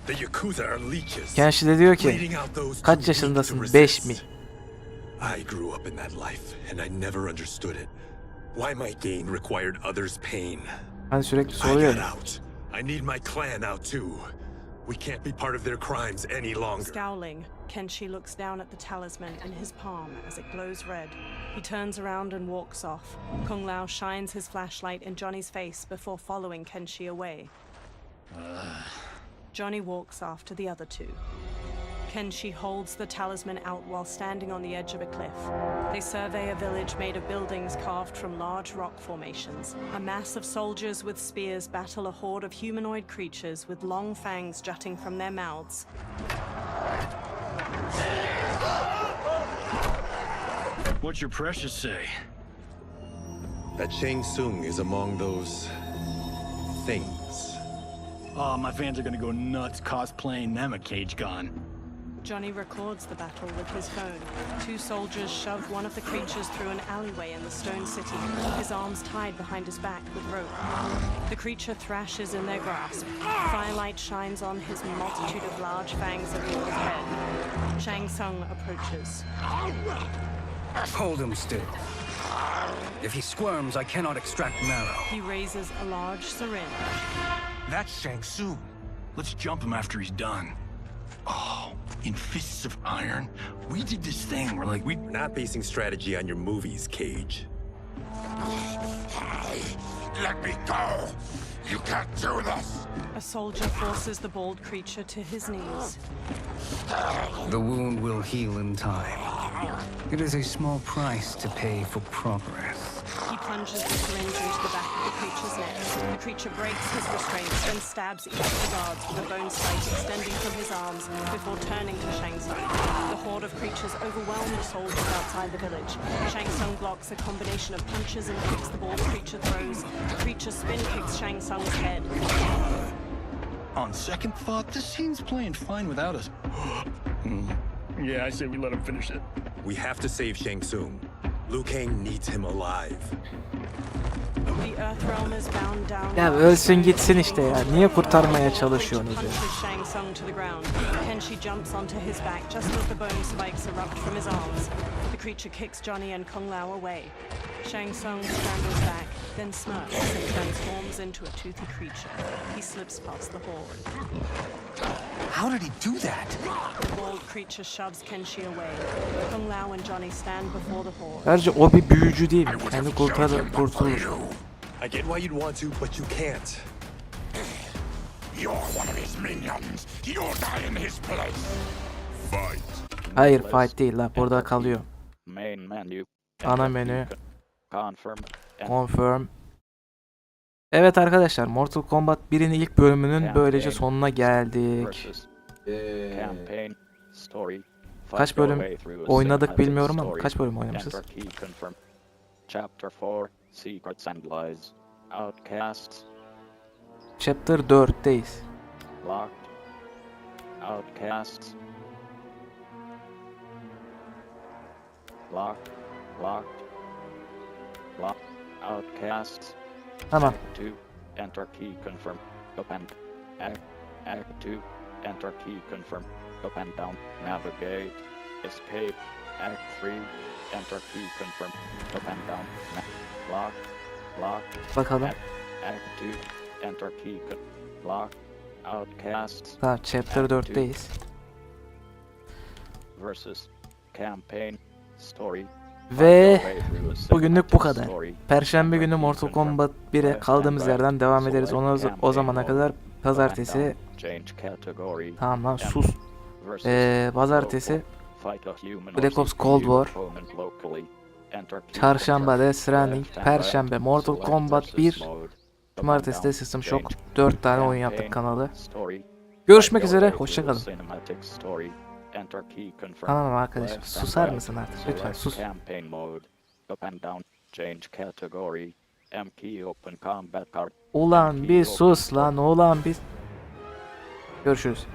The Yakuza are leeches. Kenshi de diyor ki, Bleeding out those kaç too weak yaşındasın? to 5 resist. mi? I grew up in that life, and I never understood it. Why my gain required others' pain. Hani sürekli I soruyor got ya. out. I need my clan out too. We can't be part of their crimes any longer. Scowling, Kenshi looks down at the talisman in his palm as it glows red. He turns around and walks off. Kung Lao shines his flashlight in Johnny's face before following Kenshi away. Johnny walks after the other two. Kenshi holds the talisman out while standing on the edge of a cliff. They survey a village made of buildings carved from large rock formations. A mass of soldiers with spears battle a horde of humanoid creatures with long fangs jutting from their mouths. What's your precious say? That Shang Tsung is among those things. Oh, my fans are gonna go nuts cosplaying them a cage gun. Johnny records the battle with his phone. Two soldiers shove one of the creatures through an alleyway in the stone city, his arms tied behind his back with rope. The creature thrashes in their grasp. Firelight shines on his multitude of large fangs at the head. Shang Tsung approaches. Hold him still. If he squirms, I cannot extract marrow. He raises a large syringe. That's Shang Tsung. Let's jump him after he's done. Oh, in Fists of Iron, we did this thing where we're not basing strategy on your movies, Cage. Let me go! You can't do this! A soldier forces the bald creature to his knees. The wound will heal in time. It is a small price to pay for progress. He plunges the syringe into the back of the creature's neck. The creature breaks his restraints, then stabs each of the guards with a bone spike extending from his arms before turning to Shang Tsung. The horde of creatures overwhelm the soldiers outside the village. Shang Tsung blocks a combination of punches and kicks the bald creature throws. The creature spin kicks Shang Tsung's head. On second thought, this scene's playing fine without us. Yeah, I say we let him finish it. We have to save Shang Tsung. Liu Kang needs him alive. The Earth Realm is bound down. Ya ölsün gitsin işte ya. Niye kurtarmaya çalışıyorsunuz ya? Punches Shang Tsung to the ground. Kenshi jumps onto his back just as the bone spikes erupt from his arms. The creature kicks Johnny and Kung Lao away. Shang Tsung scrambles back, then smirks and transforms into a toothy creature. He slips past the horde. How did he do that? The bald creature shoves Kenshi away. Kung Lao and Johnny stand before the horde. Bence o bir büyücü değil. Kendi kurtarır. I get why you'd want to, but you can't. You're one of his minions. You'll die in his place. Fight. Hayır fight değil la. Burada kalıyor. Main menu. Ana menü. Confirm. Evet arkadaşlar, Mortal Kombat 1'in ilk bölümünün böylece sonuna geldik. Kaç bölüm oynadık bilmiyorum ama kaç bölüm oynamışız? Chapter 4 Secrets and Lies. Outcasts. Chapter 4'teyiz. Locked. Outcasts. Locked. Outcasts. Tamam. Act 2. Enter key confirm. Up and Act 2. Enter key confirm. Up and down. Navigate. Escape. Act 3. Enter key confirm. Up and down. Lock. Bakalım. Act 2. Enter key lock. Outcasts. Tamam, Chapter 4'teyiz. Versus campaign story. Ve bugünlük bu kadar. Perşembe günü Mortal Kombat 1'e kaldığımız yerden devam ederiz. O zamana kadar pazartesi. Tamam lan sus. Pazartesi Black Ops Cold War. Çarşamba Death Stranding. Perşembe Mortal Kombat 1. Cumartesi de System Shock. 4 tane oyun yaptık kanalı. Görüşmek üzere. Hoşçakalın. Tamam arkadaşım, susar mısın artık? Lütfen sus. Ulan bir sus lan, ulan bir. Görüşürüz.